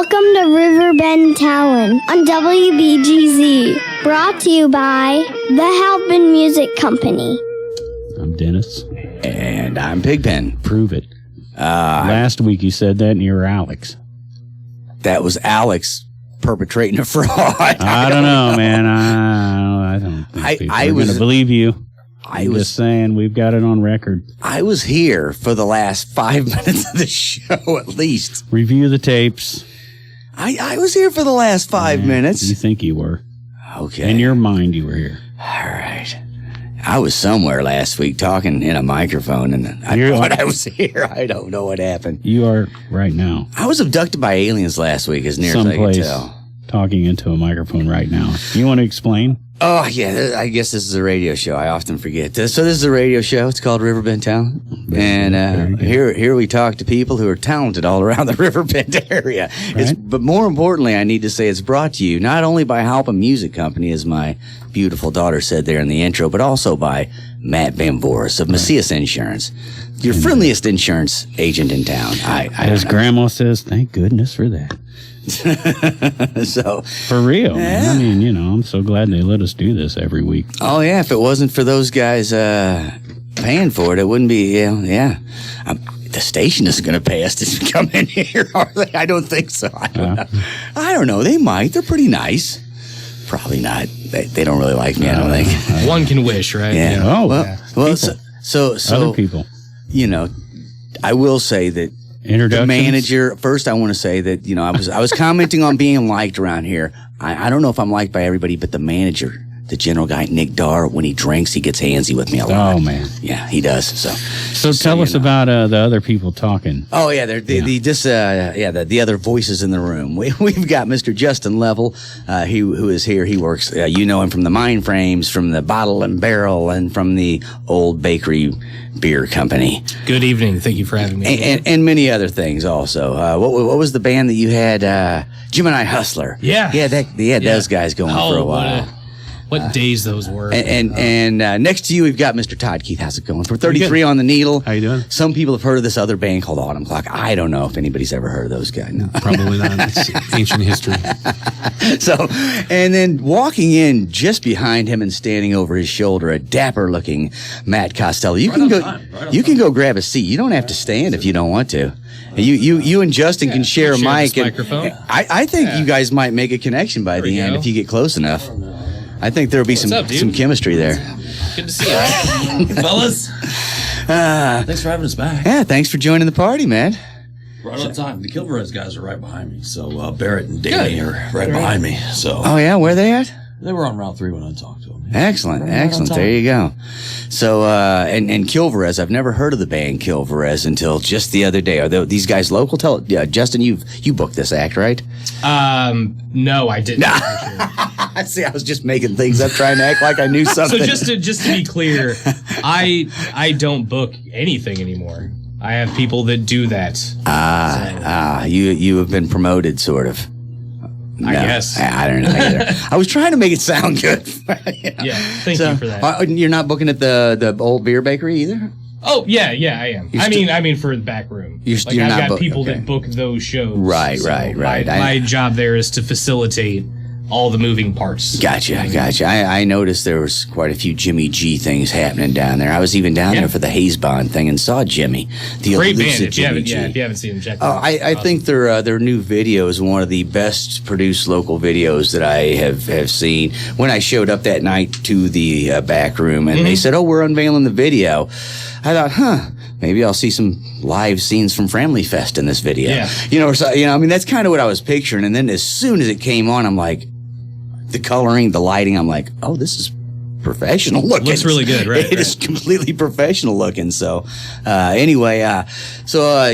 Welcome to Riverbend Talent on WBGZ. Brought to you by the Halpin Music Company. I'm Dennis. And I'm Pigpen. Prove it. Last week you said that and you were Alex. That was Alex perpetrating a fraud. I don't know, man. I don't think people are going to believe you. I'm just saying, we've got it on record. I was here for the last 5 minutes of the show, at least. Review the tapes. I was here for the last 5 minutes. You think you were. Okay. In your mind, you were here. All right. I was somewhere last week talking in a microphone, and I thought I was here. I don't know what happened. You are right now. I was abducted by aliens last week, as near as I can tell. Talking into a microphone right now. You want to explain? Oh, yeah. I guess this is a radio show. I often forget. So this is a radio show. It's called Riverbend Talent. And here we talk to people who are talented all around the Riverbend area. Right. But more importantly, I need to say it's brought to you not only by Halpin Music Company, as my beautiful daughter said there in the intro, but also by Matt Van Voorhis of Macias Insurance. Your friendliest insurance agent in town. As Grandma says, thank goodness for that. So for real, man. I mean, I'm so glad they let us do this every week. Oh yeah, if it wasn't for those guys paying for it, it wouldn't be. The station isn't going to pay us to come in here, are they? I don't think so. I don't know. They might. They're pretty nice. Probably not. They don't really like me. I don't think. One can wish, right? Yeah. Oh, well. So other people. I will say that. The manager. First, I want to say that I was commenting on being liked around here. I don't know if I'm liked by everybody, but the manager, the general guy, Nick Dar, when he drinks, he gets handsy with me a lot. Oh man, yeah, he does. So tell us about the other people talking. Oh yeah, the other voices in the room. We've got Mr. Justin Level, who is here. He works. You know him from the Mind Frames, from the Bottle and Barrel, and from the Old Bakery Beer Company. Good evening. Thank you for having me. And many other things also. What was the band that you had? Gemini Hustler. Yeah. Those guys going for a while. What days those were. And next to you, we've got Mr. Todd Keith. How's it going? For 33 on the Needle. How you doing? Some people have heard of this other band called Autumn Clock. I don't know if anybody's ever heard of those guys. No. Probably not. It's ancient history. So, and then walking in just behind him and standing over his shoulder, a dapper-looking Matt Costello. You can go grab a seat. You don't have to stand if you don't want to. You and Justin can share a mic. Microphone. I think you guys might make a connection by the end if you get close enough. I think there'll be some chemistry there. Good to see you, fellas. Thanks for having us back. Yeah, thanks for joining the party, man. Right on time. The Kilverez guys are right behind me. So Barrett and Danny are right behind me. So. Oh yeah, where are they at? They were on Route 3 when I talked to them. Excellent. There you go. So, and Kilverez, I've never heard of the band Kilverez until just the other day. Are these guys local? Justin, you booked this act, right? No, I didn't. See, I was just making things up, trying to act like I knew something. So just to be clear, I don't book anything anymore. I have people that do that. You have been promoted, sort of. I guess. I don't know either. I was trying to make it sound good. Yeah, thank you for that. You're not booking at the old beer bakery either? Oh, yeah, I am. I mean for the Backroom. I've got people that book those shows. Right. My job there is to facilitate all the moving parts. Gotcha. I noticed there was quite a few Jimmy G things happening down there. I was even down there for the Hayes Bond thing and saw Jimmy. The great band. If you Jimmy haven't seen them, check them out. I think their new video is one of the best produced local videos that I have seen. When I showed up that night to the Backroom and they said, we're unveiling the video, I thought, maybe I'll see some live scenes from Framley Fest in this video. Yeah. I mean, that's kind of what I was picturing. And then as soon as it came on, I'm like, the coloring, the lighting, I'm like, this is professional looking. Looks really good, right? It is completely professional looking. So, anyway,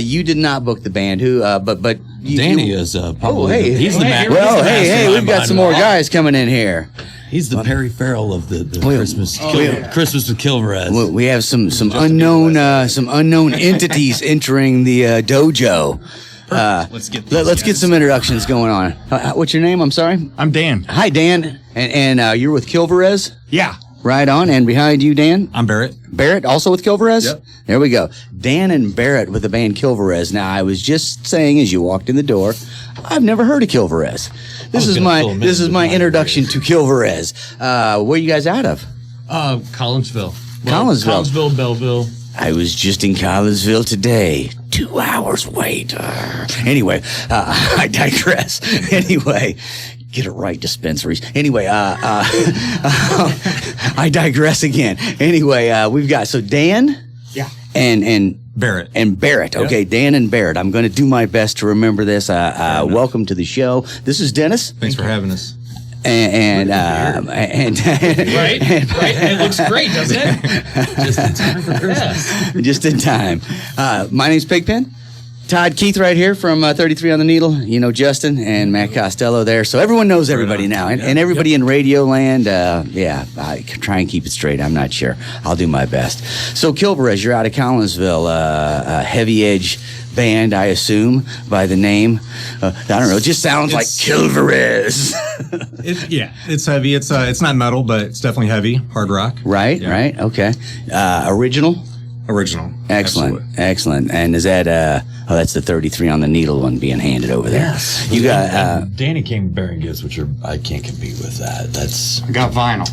you did not book the band. Who? But Danny is probably. He's the master. Well, hey, we've got some more guys coming in here. He's the Perry Farrell of the Christmas with Kilverez. We have some unknown entities entering the dojo. Let's get some introductions going on. What's your name? I'm sorry. I'm Dan. Hi, Dan. And you're with Kilverez? Yeah. Right on. And behind you, Dan? I'm Barrett. Barrett, also with Kilverez? Yep. There we go. Dan and Barrett with the band Kilverez. Now, I was just saying as you walked in the door, I've never heard of Kilverez. This is my introduction to Kilverez. Where are you guys out of? Collinsville. Collinsville, Belleville. I was just in Collinsville today. 2 hours wait. Anyway, I digress. Anyway, get it right, dispensaries. Anyway, I digress again. Anyway, we've got Dan. Yeah. And Barrett. And Barrett. Okay, Dan and Barrett. I'm going to do my best to remember this. Welcome to the show. This is Dennis. Thanks for having us. And right. It looks great, doesn't it? Just in time for Christmas. Just in time. My name's Pigpen. Todd Keith right here from 33 on the Needle. You know Justin and Matt Costello there. So everyone knows everybody now. And everybody in radio land, I can try and keep it straight. I'm not sure. I'll do my best. So Kilverez, you're out of Collinsville. A heavy edge band, I assume, by the name. I don't know. It just sounds like Kilverez. It's heavy. It's not metal, but it's definitely heavy. Hard rock. Right. Okay. Original? Original. Excellent. And is that that's the 33 on the Needle one being handed over there. Yes. You got Danny came bearing gifts, which I can't compete with that. I got vinyl.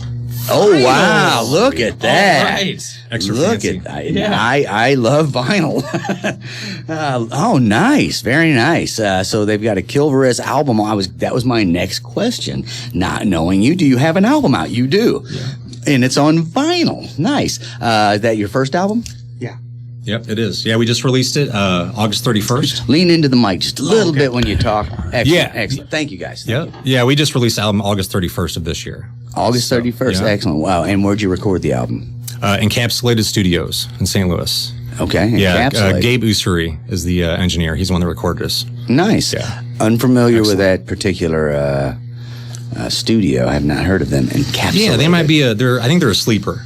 Oh wow! Look at that. All right. Extra Look fancy. at that. I love vinyl. Oh, nice. Very nice. So they've got a Kilverez album. That was my next question. Not knowing you, do you have an album out? You do. Yeah. And it's on vinyl. Nice. Is that your first album? Yeah. Yep, it is. Yeah, we just released it August 31st. Lean into the mic just a little bit when you talk. Excellent. Yeah. Excellent. Thank you, guys. Yep. Yeah, we just released the album August 31st of this year. August 31st. Yeah. Excellent. Wow. And where'd you record the album? Encapsulated Studios in St. Louis. Okay. Yeah, Encapsulated. Gabe Ussery is the engineer. He's the one that recorded us. Nice. Yeah. Unfamiliar with that particular studio. I have not heard of them. Encapsulated. Yeah, they might be I think they're a sleeper.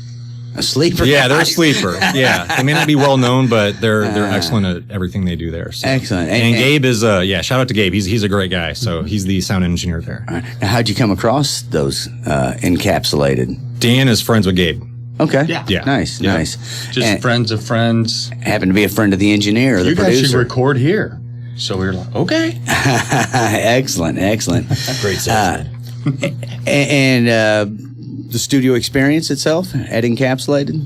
A sleeper? Yeah, they're a sleeper. Yeah, they may not be well known, but they're excellent at everything they do there. So. Excellent. And Gabe is shout out to Gabe. He's a great guy. So he's the sound engineer there. All right. Now, how'd you come across those Encapsulated? Dan is friends with Gabe. Okay. Yeah. Nice. Yeah. Nice. Just And friends of friends. happened to be a friend of the engineer or the You guys should producer. record here. So we were like, okay. Excellent. Great salesman. And the studio experience itself at Encapsulated?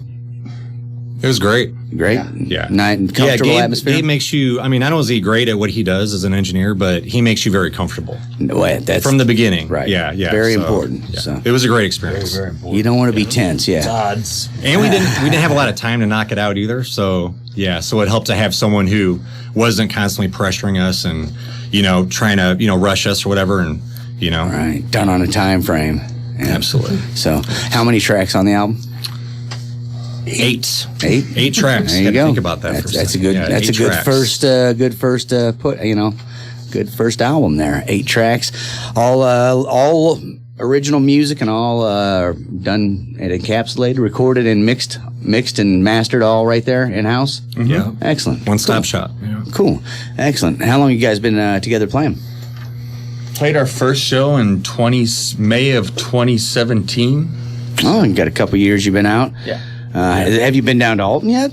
It was great. Great. Yeah. Comfortable atmosphere. Gabe makes you. I mean, not only is he great at what he does as an engineer, but he makes you very comfortable That's from the beginning. right. Yeah. Very important. Yeah. So It was a great experience. Very important. you don't want to be tense. Yeah. Odds. And we didn't have a lot of time to knock it out either. So it helped to have someone who wasn't constantly pressuring us and trying to rush us or whatever. And All right. Done on a time frame. Yeah. Absolutely. So, how many tracks on the album? 8 8 tracks. There you Had to go. Think about that. That's a good. Yeah, that's 8 a good tracks. first. Good first. Good first album there. 8 tracks, all original music and all done and encapsulated, recorded and mixed and mastered all right there in house. Yeah. Excellent. One-stop shop. Cool. Excellent. How long you guys been together playing? Played our first show in May of 2017. Oh, you got a couple years you've been out. Yeah. Have you been down to Alton yet?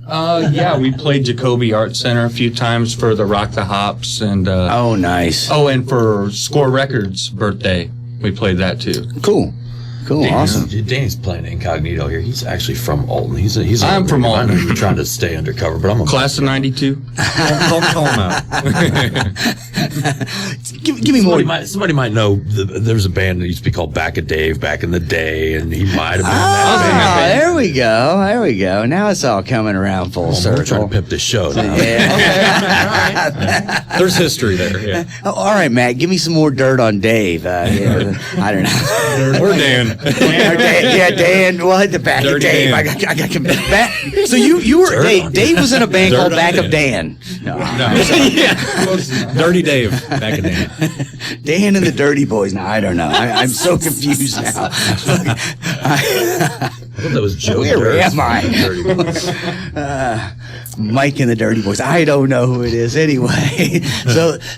Yeah, we played Jacoby Art Center a few times for the Rock the Hops and Oh, nice. and for Score Records' birthday, we played that too. Cool. Awesome. Danny's playing incognito here. He's actually from Alton. He's I'm from Alton. I know you're trying to stay undercover, but I'm a Class of '92. Don't call him out. Give me more. Somebody might know there's a band that used to be called Back a Dave back in the day, and he might have been that band. There we go. Now it's all coming around full We're circle. trying to pimp this show now. Yeah. There's history there. Yeah. Oh, all right, Matt. Give me some more dirt on Dave. I don't know. Or Dan. Dan. What the back Dirty of Dave? Dan. I got back. So you were Dave was in a band called Back of Dan. No. Dirty Dave. Back in Dan. Dan and the Dirty Boys. Now I don't know. I'm so confused now. I thought that was Joe. Where am I? Dirty Boys. Mike and the Dirty Boys. I don't know who it is anyway.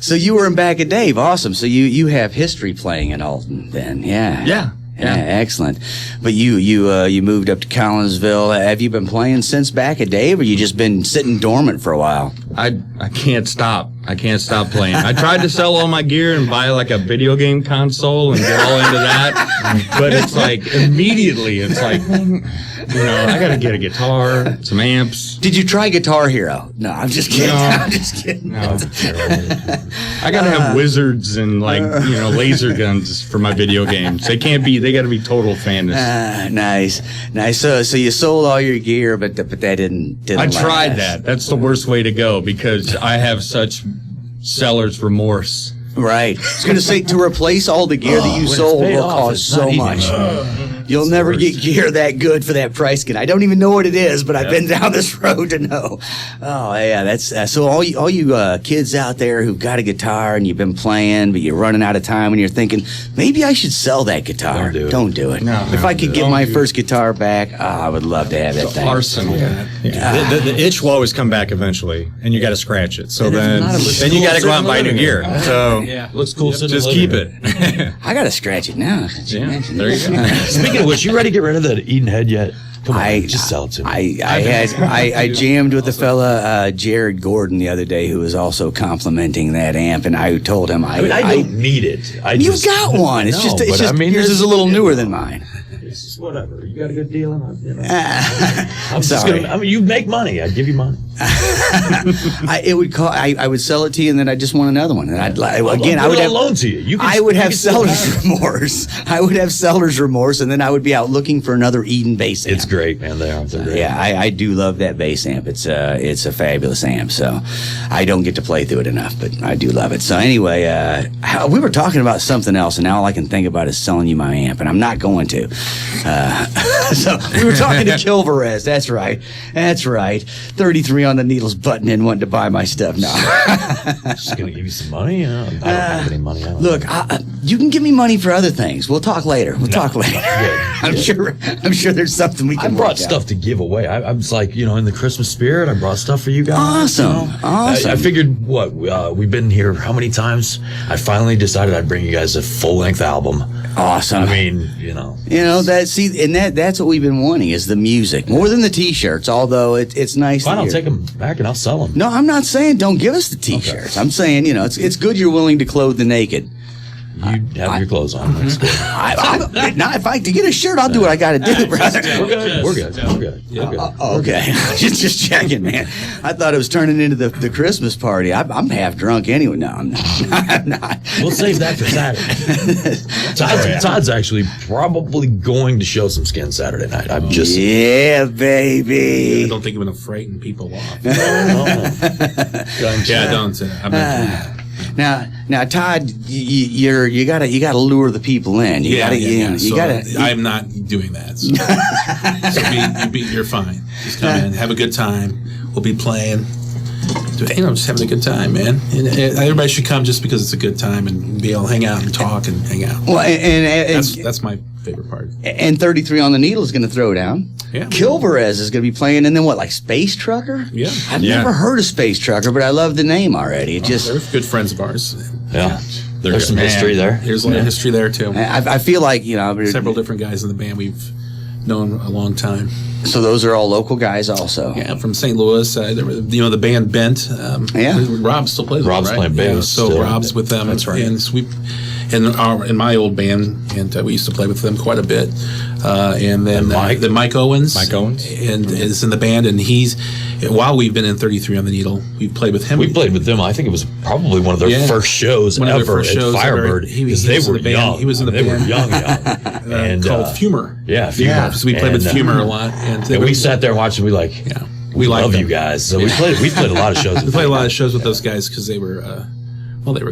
So you were in Back of Dave. Awesome. So you have history playing in Alton then. Yeah. Yeah. excellent. But you moved up to Collinsville. Have you been playing since back a day, or you just been sitting dormant for a while? I can't stop. I can't stop playing. I tried to sell all my gear and buy like a video game console and get all into that, but it's like immediately it's like, I got to get a guitar, some amps. Did you try Guitar Hero? No, I'm just kidding. No. I'm just kidding. No, I got to have wizards and laser guns for my video games. They got to be total fans. Nice. So you sold all your gear, but that didn't I tried last. that. That's the worst way to go because I have such seller's remorse. Right. I was going to say, to replace all the gear that you sold will cost so much. You'll never get gear that good for that price. I don't even know what it is, but I've been down this road to know. Oh, yeah. That's so all you kids out there who've got a guitar and you've been playing, but you're running out of time and you're thinking, maybe I should sell that guitar. Don't do it. If I could get my first guitar back, I would love to have that thing. Arsenal. The itch will always come back eventually, and you got to scratch it. So then you got to go out and buy new gear. So looks cool. just keep it. I got to scratch it now. There you go. Speaking of which, you ready to get rid of that Eden head yet? Come on, just sell it to me. I jammed with the fella Jared Gordon the other day, who was also complimenting that amp, and I told him I don't need it. You've got one. It's just yours is a little newer than mine. It's just whatever. You got a good deal, and I'm sorry. You make money. I'd give you money. I would sell it to you, and then I just want another one. And I would have loan to you. I would have seller's remorse. I would have seller's remorse, and then I would be out looking for another Eden bass amp. It's great, man. They're great. Yeah, I do love that bass amp. It's a fabulous amp. So I don't get to play through it enough, but I do love it. So anyway, we were talking about something else, and now all I can think about is selling you my amp, and I'm not going to. So we were talking to Kilverez. That's right. 33 on the needles button in, wanting to buy my stuff now. Just gonna give you some money. I don't have any money. Look, you can give me money for other things. We'll talk later. I'm sure there's something we can. I brought stuff to give away. I was like, in the Christmas spirit, I brought stuff for you guys. Awesome. I figured, we've been here how many times? I finally decided I'd bring you guys a full-length album. Awesome. I mean, that's what we've been wanting is the music more than the T-shirts. Although it's nice. Fine, I'll take them back and I'll sell them. No, I'm not saying don't give us the T-shirts. Okay. I'm saying it's good you're willing to clothe the naked. You have your clothes on. That's good. If I to get a shirt, I'll do what I got to do, brother. We're good. Okay, just checking, man. I thought it was turning into the Christmas party. I'm half drunk anyway. No, I'm not. We'll save that for Saturday. Todd's actually probably going to show some skin Saturday night. Yeah, baby. I don't think I'm going to frighten people off. No. Yeah, I don't. I'm not doing that. Now, Todd, you gotta lure the people in. I'm not doing that. So you're fine. Just come in, have a good time. We'll be playing. Just having a good time, man. And everybody should come just because it's a good time and be able to hang out and talk and hang out. Well, and that's my favorite part. And 33 on the Needle is going to throw down. Yeah. Kilverez is going to be playing, and then what, like Space Trucker? Yeah. I've never heard of Space Trucker, but I love the name already. They're good friends of ours. Yeah. There's some history there. There's a lot of history there, too. I feel like, several different guys in the band we've known a long time. So those are all local guys also? Yeah, from St. Louis. The band Bent. Rob still plays with them, Rob's playing bass. So Rob's with them. That's right. And in my old band, and we used to play with them quite a bit. And then Mike Owens. And is in the band, and while we've been in 33 on the Needle, we've played with him. We played with them. I think it was probably one of their first shows ever at Firebird. Because they were young. He was in the band. They were young. And called Fumer. Yeah, Fumer. Yeah, so we played with Fumer a lot. And we sat there and watched, and we love you guys. So we played a lot of shows. We played a lot of shows with those guys because they were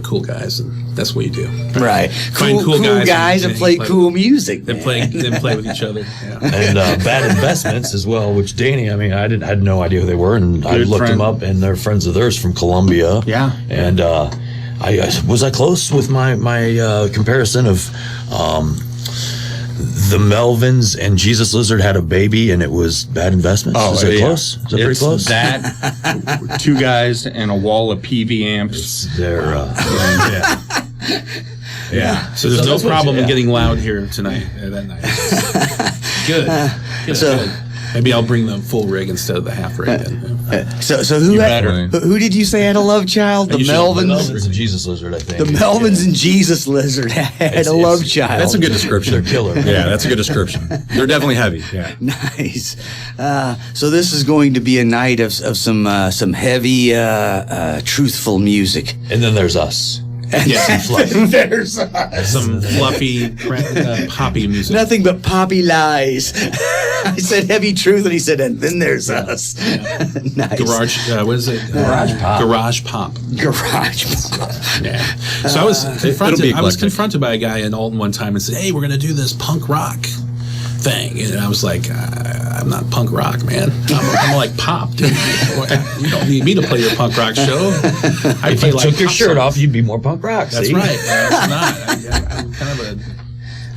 cool guys, and that's what you do. Right. Find cool guys and play cool music. Then play with each other. Yeah. And Bad Investments as well, which Danny, I had no idea who they were, and I looked them up, and they're friends of theirs from Columbia. Yeah. And was I close with my comparison of the Melvins and Jesus Lizard had a baby, and it was Bad Investments. Is it close? Is it pretty close? That, two guys and a wall of PV amps. They're Yeah. So there's no problem in getting loud here tonight, that night. Good. So maybe I'll bring the full rig instead of the half rig. So who did you say had a love child? The Melvins and Jesus Lizard, I think. The Melvins and Jesus Lizard had a love child. That's a good description. They're killer. Yeah, that's a good description. They're definitely heavy. Yeah. Nice. So this is going to be a night of some heavy, truthful music. And then there's us. There's Some fluffy, poppy music. Nothing but poppy lies. I said heavy truth, and he said, and then there's us. Nice. Garage, what is it? Garage pop. Garage pop. Garage pop. Yeah. So I was confronted by a guy in Alton one time and said, "Hey, we're going to do this punk rock thing," and I was like, "I'm not punk rock, man. I'm like pop, dude. You don't need me to play your punk rock show. If you took your shirt off, you'd be more punk rock. That's see? right. I'm not. I'm kind of a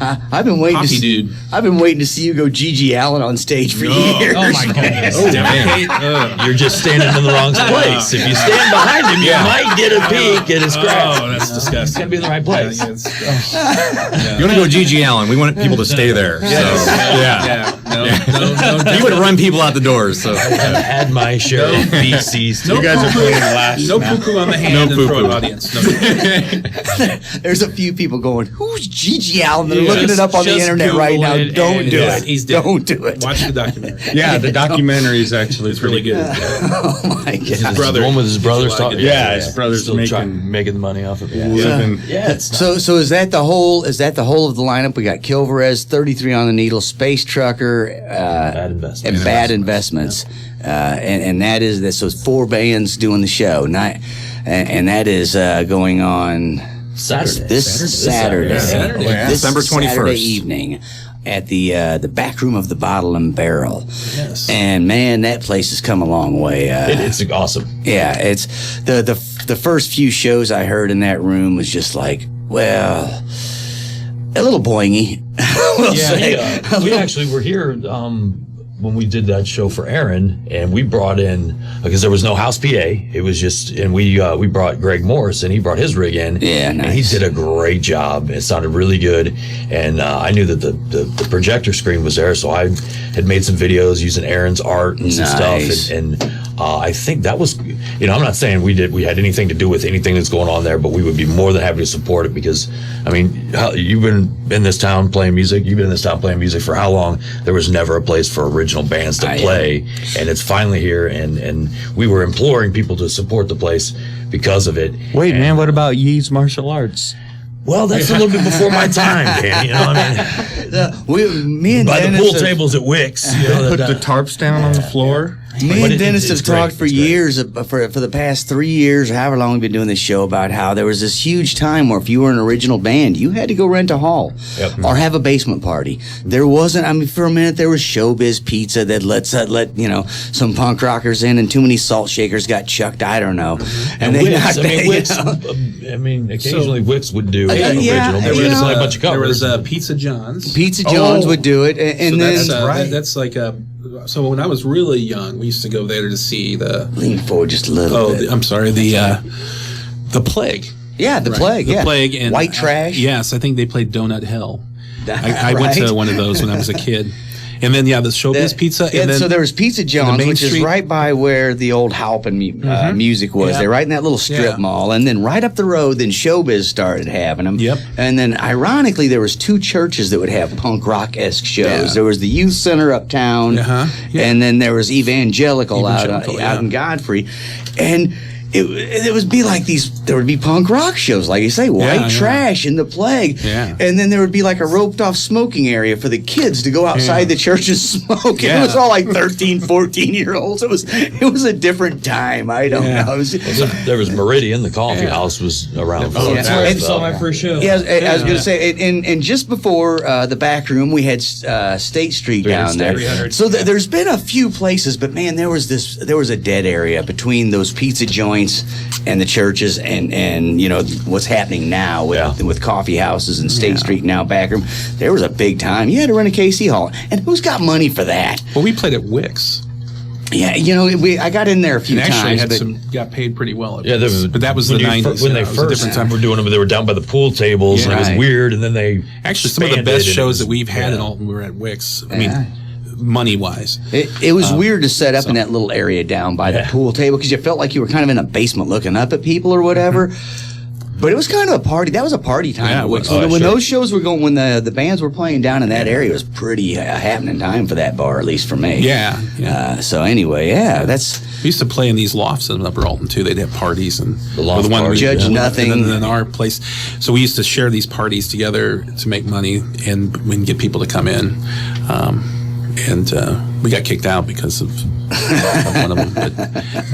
I've been waiting poppy dude. I've been waiting to see you go Gigi Allen on stage for years. Oh my goodness. You're just standing in the wrong place. If you stand behind him, you might get a peek at his crack. Oh, that's disgusting. It's got to be in the right place. You want to go Gigi Allen? We want people to stay there. So, yeah. No. You would run people out the doors. So I've had my share of BCs. You guys are playing last. No poo-poo on the hand and throw audience. No. There's a few people going, "Who's Gigi Allen?" They're looking it up on the internet right now. Don't do it. He's dead. Don't do it. Watch the documentary. yeah, the documentary is actually It's really good. Oh my His god. brother, the one with his brothers Like talking. it. Yeah, his brother's still making the money off of it. living. So is that the whole? Is that the whole of the lineup? We got Kilverez, 33 on the Needle, Space Trucker, Bad investment. and Bad Investments, and that is this. So it's 4 bands doing the show. And that is going on Saturday. This Saturday. This December 21st. Saturday evening at the Backroom of the Bottle and Barrel. Yes. And man, that place has come a long way. It's awesome. Yeah, it's the first few shows I heard in that room was just like, well, a little boingy. We'll say. We actually were here when we did that show for Aaron, and we brought in, because there was no house PA. It was just, and we brought Greg Morrison. He brought his rig in. Yeah, nice. And he did a great job. It sounded really good, and I knew that the projector screen was there, so I had made some videos using Aaron's art and some stuff, and I think that was, I'm not saying we had anything to do with anything that's going on there, but we would be more than happy to support it because, I mean, you've been in this town playing music. You've been in this town playing music for how long? There was never a place for original bands to play, and it's finally here, and we were imploring people to support the place because of it. Wait, man, what about Yee's martial arts? Well, that's a little bit before my time, Dan. You know what I mean? Me and By Dennis the pool have- tables at Wix. Put the tarps down on the floor? Me But and Dennis it's have great. talked for It's great. years, for the past 3 years, or however long we've been doing this show, about how there was this huge time where if you were an original band, you had to go rent a hall or have a basement party. There wasn't, I mean, for a minute there was Showbiz Pizza that let some punk rockers in, and too many salt shakers got chucked. I don't know. And they Wix, knocked Wix, that, occasionally Wix would do yeah, original. There you was know, a bunch of There covers. was Pizza John's. Pizza John's would do it, and So then that's like a. So when I was really young, we used to go there to see the. lean forward just a little bit. I'm sorry. The Plague. Yeah, the Plague. The Yeah, Plague and White Trash. Yes, I think they played Donut Hell. I went to Right. one of those when I was a kid. And then, the Showbiz Pizza. Yeah, And then so there was Pizza John's, Main which is Street- right by where the old Halpin music was. Yeah. They're right in that little strip Yeah. mall. And then right up the road, then Showbiz started having them. Yep. And then, ironically, there was 2 churches that would have punk rock-esque shows. Yeah. There was the Youth Center uptown, Yeah. and then there was Evangelical, out yeah. in Godfrey. And it would be like there would be punk rock shows, like you say, White Yeah. Trash and the Plague. Yeah. And then there would be like a roped off smoking area for the kids to go outside the church and smoke. Yeah. It was all like 13, 14-year-olds. It was a different time. I don't know. It was, There was Meridian, the coffee house was around. Oh, for yeah. it. And saw my first show. yeah, I was going to say, and just before the back room, we had State Street down there. So there's been a few places, but man, there was a dead area between those pizza joints and the churches, and what's happening now with coffee houses and State Street now back room. There was a big time. You had to rent a KC hall, and who's got money for that? Well, we played at Wix. Yeah, I got in there a few times. Actually, got paid pretty well. Yeah, but that was the 90s. When they first were doing them, they were down by the pool tables, and it was weird. And then they actually some of the best shows that we've had in Alton were at Wix. I mean, money wise, it was weird to set up in that little area down by the pool table because you felt like you were kind of in a basement looking up at people or whatever. But it was kind of a party. That was a party time. Yeah, when those shows were going, when the bands were playing down in that area, it was pretty happening time for that bar, at least for me. Yeah. So anyway, we used to play in these lofts in Upper Alton too. They'd have parties and the loft bar, Judge Nothing, and then our place. So we used to share these parties together to make money and we can get people to come in. And we got kicked out because of one of them,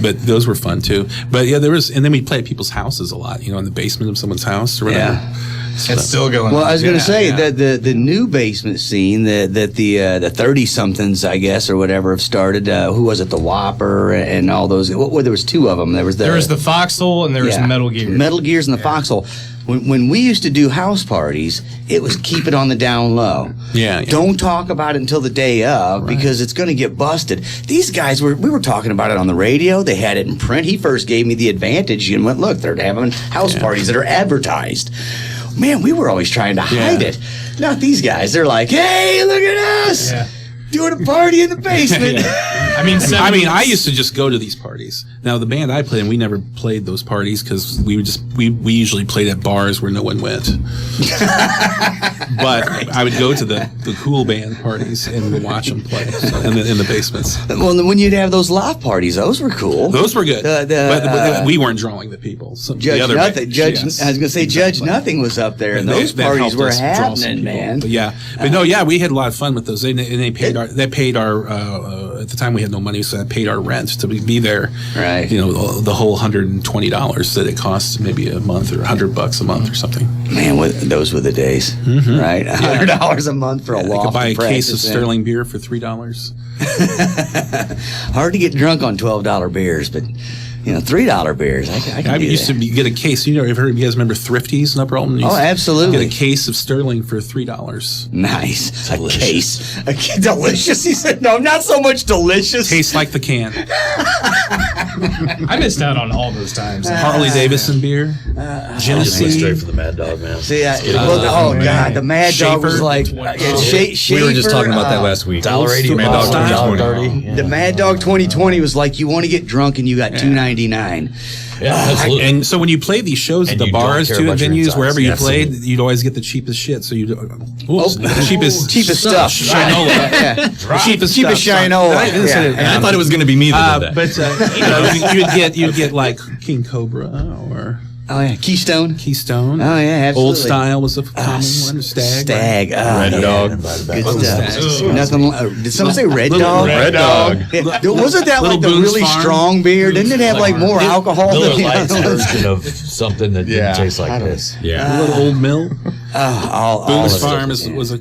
but those were fun too. But yeah, and then we'd play at people's houses a lot, in the basement of someone's house or whatever. Yeah. It's still going on. Well, I was going to say that the new basement scene that the 30-somethings, I guess, or whatever, have started. Who was it? The Whopper and all those. There was two of them. There was the Foxhole and there was Metal Gear. Metal Gears and the Foxhole. When we used to do house parties, it was keep it on the down low. Yeah. Don't talk about it until the day of because it's going to get busted. These guys we were talking about it on the radio. They had it in print. He first gave me the advantage and went, look, they're having house parties that are advertised. Man, we were always trying to hide it. Not these guys. They're like, hey, look at us. Yeah. Doing a party in the basement. I mean, I used to just go to these parties. Now, the band I played in, we never played those parties because we usually played at bars where no one went. But I would go to the cool band parties and we'd watch them play in the basements. Well, when you'd have those loft parties, those were cool. Those were good. But we weren't drawing the people. Judge Nothing. I was going to say Judge Nothing was up there, and those parties were happening, man. But we had a lot of fun with those. And they paid our at the time we had no money, so that paid our rent to be there. Right. The whole $120 that it cost maybe a month or $100 a month or something. Man, those were the days, right? $100 a month for a loft. You could buy a case of Sterling beer for $3. Hard to get drunk on $12 beers, but $3 beers. I used to get a case. You guys remember Thrifties in Upper Alton? Absolutely. Get a case of Sterling for $3. Nice. Delicious. A case. Delicious. He said, no, not so much delicious. Tastes like the can. I missed out on all those times. Harley Davidson beer. Genesee. Went straight for the Mad Dog, man. See, God, the Mad Dog was like we were just talking about that last week. $1.80. Mad Dog 2020. The Mad Dog 2020 was like you want to get drunk and you got $2.99. Yeah, absolutely. And so when you play these shows at the bars, too, at venues, wherever you played, you'd always get the cheapest shit. So cheapest stuff. Shinola. Cheapest Shinola. I thought it was going to be me that did that. But you'd get like King Cobra or Keystone. Oh yeah, absolutely. Old Style was a common one. Stag. Red Dog. Good stuff. Nothing. Did someone say Red Dog? Red Dog. Wasn't that like the really strong beer? Didn't it have like more alcohol than the other version of something that didn't taste like this? Yeah. A little Old Mill. Boone's Farm was a,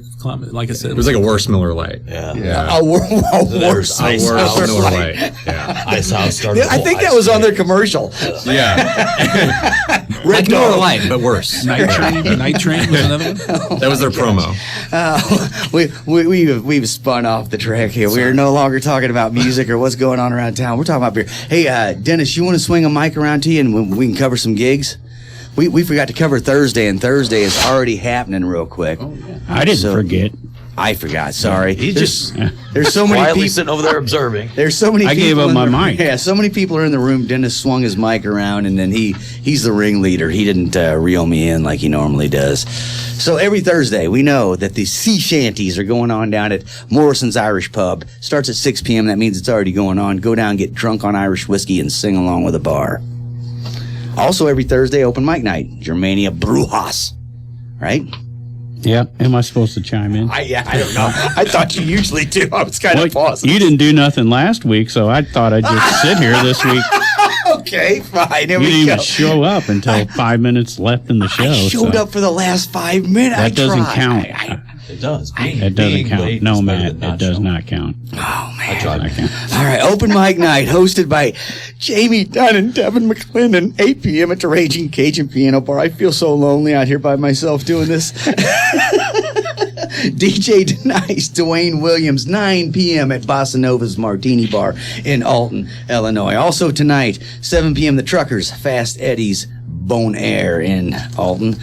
like I said, it was like a worse Miller Lite. A worse Miller Lite. Ice House started. I think that was on their commercial. Yeah. Red Miller Lite, but worse. Night Train was another one. That was their promo. We've spun off the track here. We are no longer talking about music or what's going on around town. We're talking about beer. Hey, Dennis, you want to swing a mic around to you and we can cover some gigs? We forgot to cover Thursday, and Thursday is already happening real quick. I didn't forget. I forgot. Sorry. There's so many quietly people sitting over there observing. There's so many. I gave up my mic. Yeah, so many people are in the room. Dennis swung his mic around, and then he's the ringleader. He didn't reel me in like he normally does. So every Thursday, we know that the sea shanties are going on down at Morrison's Irish Pub. Starts at 6 p.m. That means it's already going on. Go down, get drunk on Irish whiskey, and sing along with a bar. Also, every Thursday, open mic night, Germania Brewhaus, right? Yep. Am I supposed to chime in? I don't know. I thought you usually do. I was kind of pausing. You didn't do nothing last week, so I thought I'd just sit here this week. Okay, fine. You didn't even show up until 5 minutes left in the show. I showed up for the last 5 minutes. That doesn't count. It does. It doesn't count. No, Matt, it does not count. Oh, man. I tried. All right, open mic night hosted by Jamie Dunn and Devin McClendon, 8 p.m. at the Raging Cajun Piano Bar. I feel so lonely out here by myself doing this. DJ tonight's Dwayne Williams, 9 p.m. at Bossa Nova's Martini Bar in Alton, Illinois. Also tonight, 7 p.m. the Truckers, Fast Eddie's Bon Air in Alton.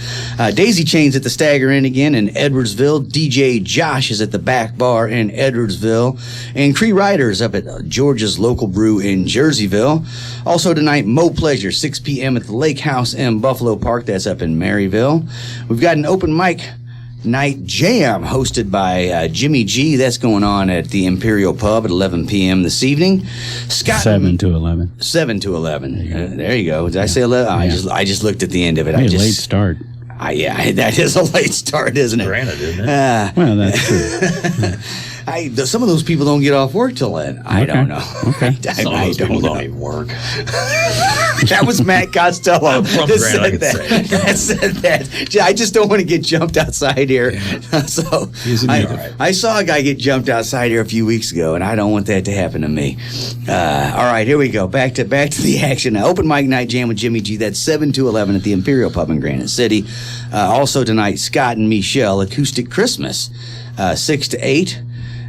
Daisy Chain's at the Stagger Inn again in Edwardsville. DJ Josh is at the Back Bar in Edwardsville. And Cree Riders up at George's Local Brew in Jerseyville. Also tonight, Mo Pleasure, 6 p.m. at the Lake House in Buffalo Park. That's up in Maryville. We've got an open mic night jam hosted by Jimmy G. That's going on at the Imperial Pub at 11 p.m. this evening. Scott 7 to 11. 7 to 11. There you go. Did I say 11? Yeah. I just looked at the end of it. Late start. Yeah, that is a late start, isn't it? Granted, isn't it? Well, that's true. Some of those people don't get off work till then. I don't know. Okay. Some of those people don't even work. That was Matt Costello From that Grant, said that. I just don't want to get jumped outside here. So I saw a guy get jumped outside here a few weeks ago, and I don't want that to happen to me. All right, here we go. Back to the action. Open mic night jam with Jimmy G. That's 7 to 11 at the Imperial Pub in Granite City. Also tonight, Scott and Michelle Acoustic Christmas, 6 to 8.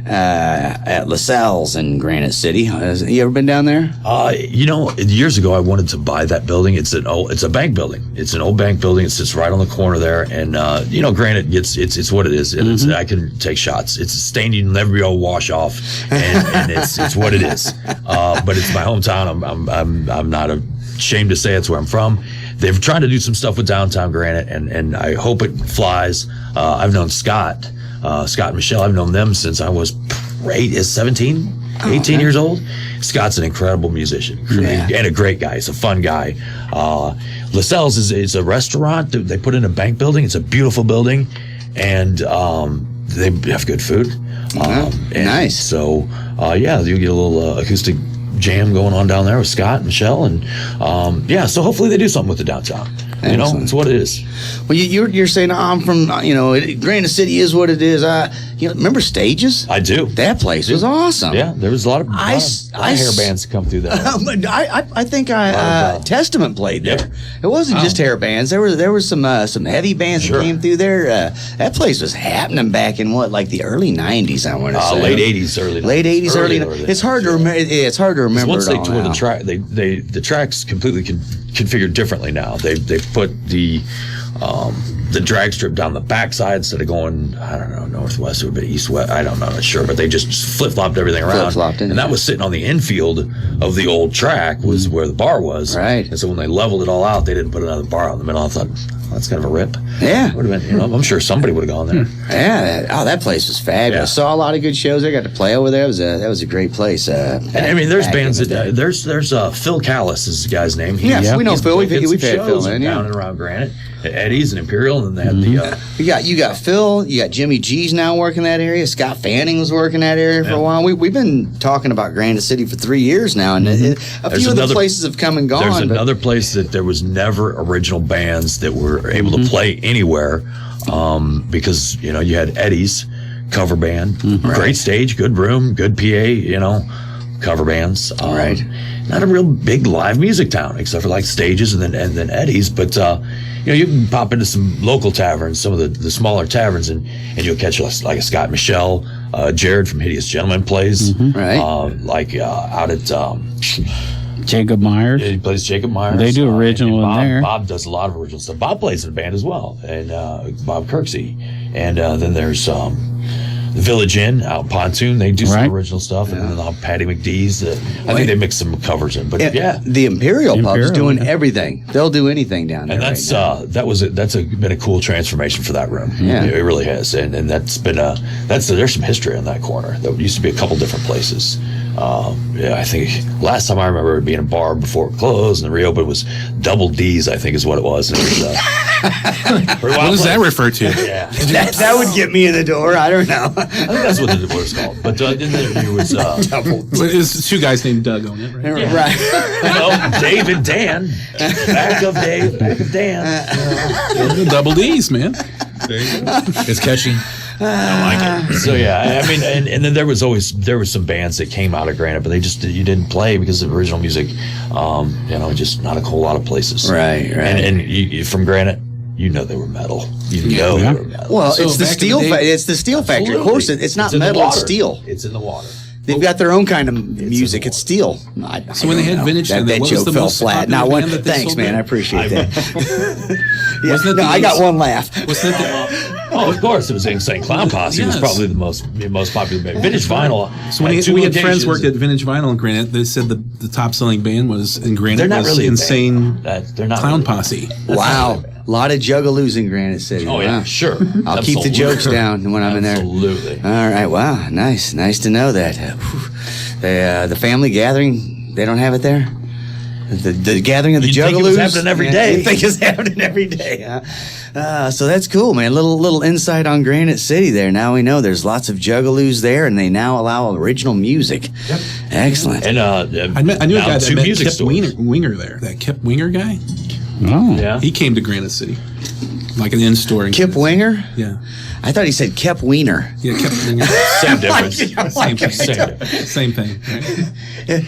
At LaSalle's in Granite City. You ever been down there? Years ago I wanted to buy that building. It's a bank building. It's an old bank building. It sits right on the corner there, and Granite it's what it is. And I can take shots. It's a stain you never be able to wash off, and it's what it is. But it's my hometown. I'm not ashamed to say it's where I'm from. They've tried to do some stuff with downtown Granite, and I hope it flies. I've known Scott and Michelle. I've known them since I was 18 years old. Scott's an incredible musician and a great guy. He's a fun guy. LaSalle's is a restaurant that they put in a bank building. It's a beautiful building, and they have good food. Nice. So, you get a little acoustic jam going on down there with Scott and Michelle, and so hopefully they do something with the downtown. It's what it is. Well, you're saying I'm from Granite City is what it is. Remember Stages? I do. That place was awesome. Yeah, there was a lot of hair bands that come through there. I think Testament played there. It wasn't just hair bands. There was some heavy bands that came through there. That place was happening back in the early '90s. I want to say late '80s, early '90s. Late '80s, early. It's hard to remember. It's hard to remember. Once they tore the track, the tracks completely configured differently now. They put the drag strip down the backside instead of going, I don't know, northwest, it would be east-west, I don't know, not sure, but they just flip-flopped everything around. And that was sitting on the infield of the old track was where the bar was. Right. And so when they leveled it all out, they didn't put another bar out in the middle. I thought, that's kind of a rip. Yeah. Would have been, I'm sure somebody would have gone there. Yeah. That place was fabulous. Yeah. Saw a lot of good shows. I got to play over there. That was a great place. And there's bands that there's Phil Callis is the guy's name. We know Phil. We've had Phil in down and around Granite. Eddie's and Imperial, and they had you got Phil. You got Jimmy G's now working that area. Scott Fanning was working that area for a while. We've been talking about Granite City for 3 years now, and a few of the places have come and gone. There's another place that there was never original bands that were able to play anywhere, because you had Eddie's cover band, great stage, good room, good PA, cover bands. Right. Not a real big live music town, except for like Stages and then Eddie's, but. You can pop into some local taverns, some of the smaller taverns, and you'll catch like a Scott Michelle, Jared from Hideous Gentleman plays, right? Out at Jacob Myers. Yeah, he plays Jacob Myers. They do original and in there. Bob does a lot of original stuff. Bob plays in a band as well, and Bob Kirksey, and then there's the Village Inn out in Pontoon. They do some original stuff, and then Patty McDee's. I think they mix some covers in, but the Imperial Pub's doing everything. They'll do anything down there. And that's been a cool transformation for that room. Yeah, it really has, and that's been there's some history on that corner. There used to be a couple different places. I think last time I remember it being a bar before it closed, and the reopened was Double D's, I think is what it was. And it was what does that refer to? Yeah, that would get me in the door. I don't know. I think that's what it was called. But then there was Double. It's two guys named Doug on it, right? Yeah. Right. Dave and Dan. Back of Dave, back of Dan. Double D's, man. It's catchy. I like it. So I mean, and then there was some bands that came out of Granite, but you didn't play because of original music. Just not a whole lot of places. Right. And you, from Granite, you know they were metal. You know they were metal. Well, So it's the back in steel. the day- It's the steel factory. Of course, it's not in the metal. It's water. steel. It's in the water. They've got their own kind of music. It's steel. So when they had vintage, that what was joke the fell most flat. popular Not one. band that they Thanks, sold man. in? I appreciate that. Yeah, Wasn't it no, the I got Ace- one laugh. Wasn't that the, Oh, of course, it was Insane Clown Posse. Was Yes. probably the most popular band. Vintage Vinyl. so when had two we had friends locations. worked at Vintage Vinyl in Granite, they said the top selling band was in Granite. They're not was really a Insane band. They're not Clown really. Posse. Wow, a lot of juggaloos in Granite City. Oh yeah, Wow. sure. I'll keep the jokes down when I'm in there. Absolutely. All right. Wow. Nice to know that. The family gathering, they don't have it there. The gathering of the You'd think it Juggalos was happening every day. You think it's happening every day, huh? So that's cool, man. Little insight on Granite City there. Now we know there's lots of Juggalos there, and they now allow original music. Yep. Excellent. And I knew a now guy that two met music Kip stores. Winger there. That Kip Winger guy. Oh. Yeah. He came to Granite City, like an in store. Kip Winger? Yeah. I thought he said Kep Wiener. Yeah, Kip Winger. Same difference. Same thing. Same difference. Same thing. Right?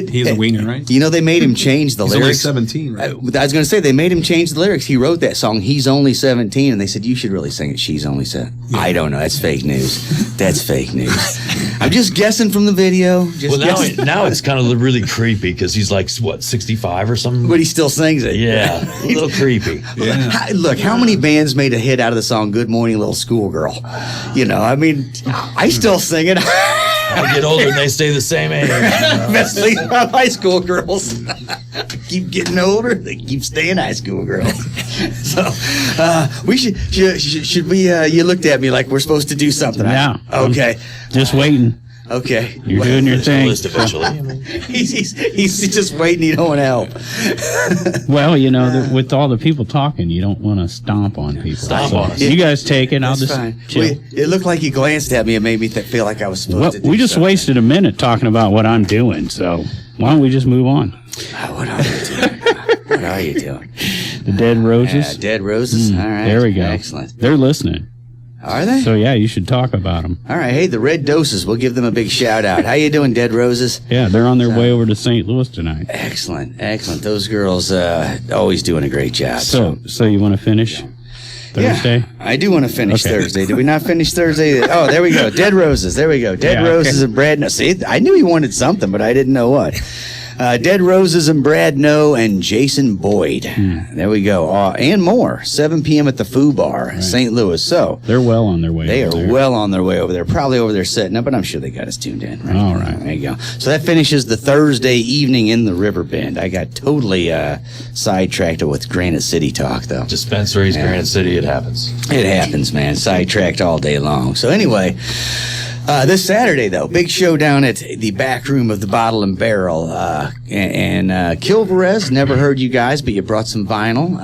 He's a wiener, right? You know, they made him change the He's only lyrics. 17, right? I was going to say, they made him change the lyrics. He wrote that song, He's Only 17, and they said, you should really sing it, She's Only 7. I don't know. That's fake news. That's fake news. I'm just guessing from the video. Just Well, guessing. now it's kind of really creepy because he's like, what, 65 or something? But he still sings it. Yeah, a little creepy. Look, how many bands made a hit out of the song Good Morning Little Schoolgirl? You know, I mean, I still sing it. I get older and they stay the same age. Best thing about high school girls. Keep getting older, they keep staying high school girls. So, we should we, you looked at me like we're supposed to do something. Yeah. Okay. Just waiting. Okay. You're doing your thing. List eventually. He's just waiting. You don't want to help. Well, you know, with all the people talking, you don't want to stomp on people. Stomp on us. You guys take it. I'll That's just fine. chill. Well, it looked like you glanced at me and made me feel like I was supposed Well, to do we just something. wasted a minute talking about what I'm doing, so why don't we just move on? What are you doing? What are you doing? The Dead Roses. Dead Roses. All right. There we go. Excellent. They're listening. Are they? So yeah, you should talk about them. All right. Hey, the Red Doses. We'll give them a big shout out. How you doing, Dead Roses? Yeah, they're on their way over to St. Louis tonight. Excellent. Those girls always doing a great job. So you want to finish Thursday? Yeah, I do want to finish Okay. Thursday. Did we not finish Thursday? Oh, there we go. Dead Roses. There we go. Dead Yeah, Roses okay. and Brad No. See, I knew he wanted something, but I didn't know what. Dead Roses and Brad No and Jason Boyd. There we go. And more. 7 p.m. at the Foo Bar, St. Louis. So They're well on their way. they over are there. well on their way over there. Probably over there setting up, but I'm sure they got us tuned in. Right? All right. There you go. So that finishes the Thursday evening in the Riverbend. I got totally sidetracked with Granite City talk, though. Dispensaries, Granite City, it happens. It happens, man. Sidetracked all day long. So anyway, this Saturday, though, big show down at the back room of the Bottle and Barrel. And Kilverez, never heard you guys, but you brought some vinyl.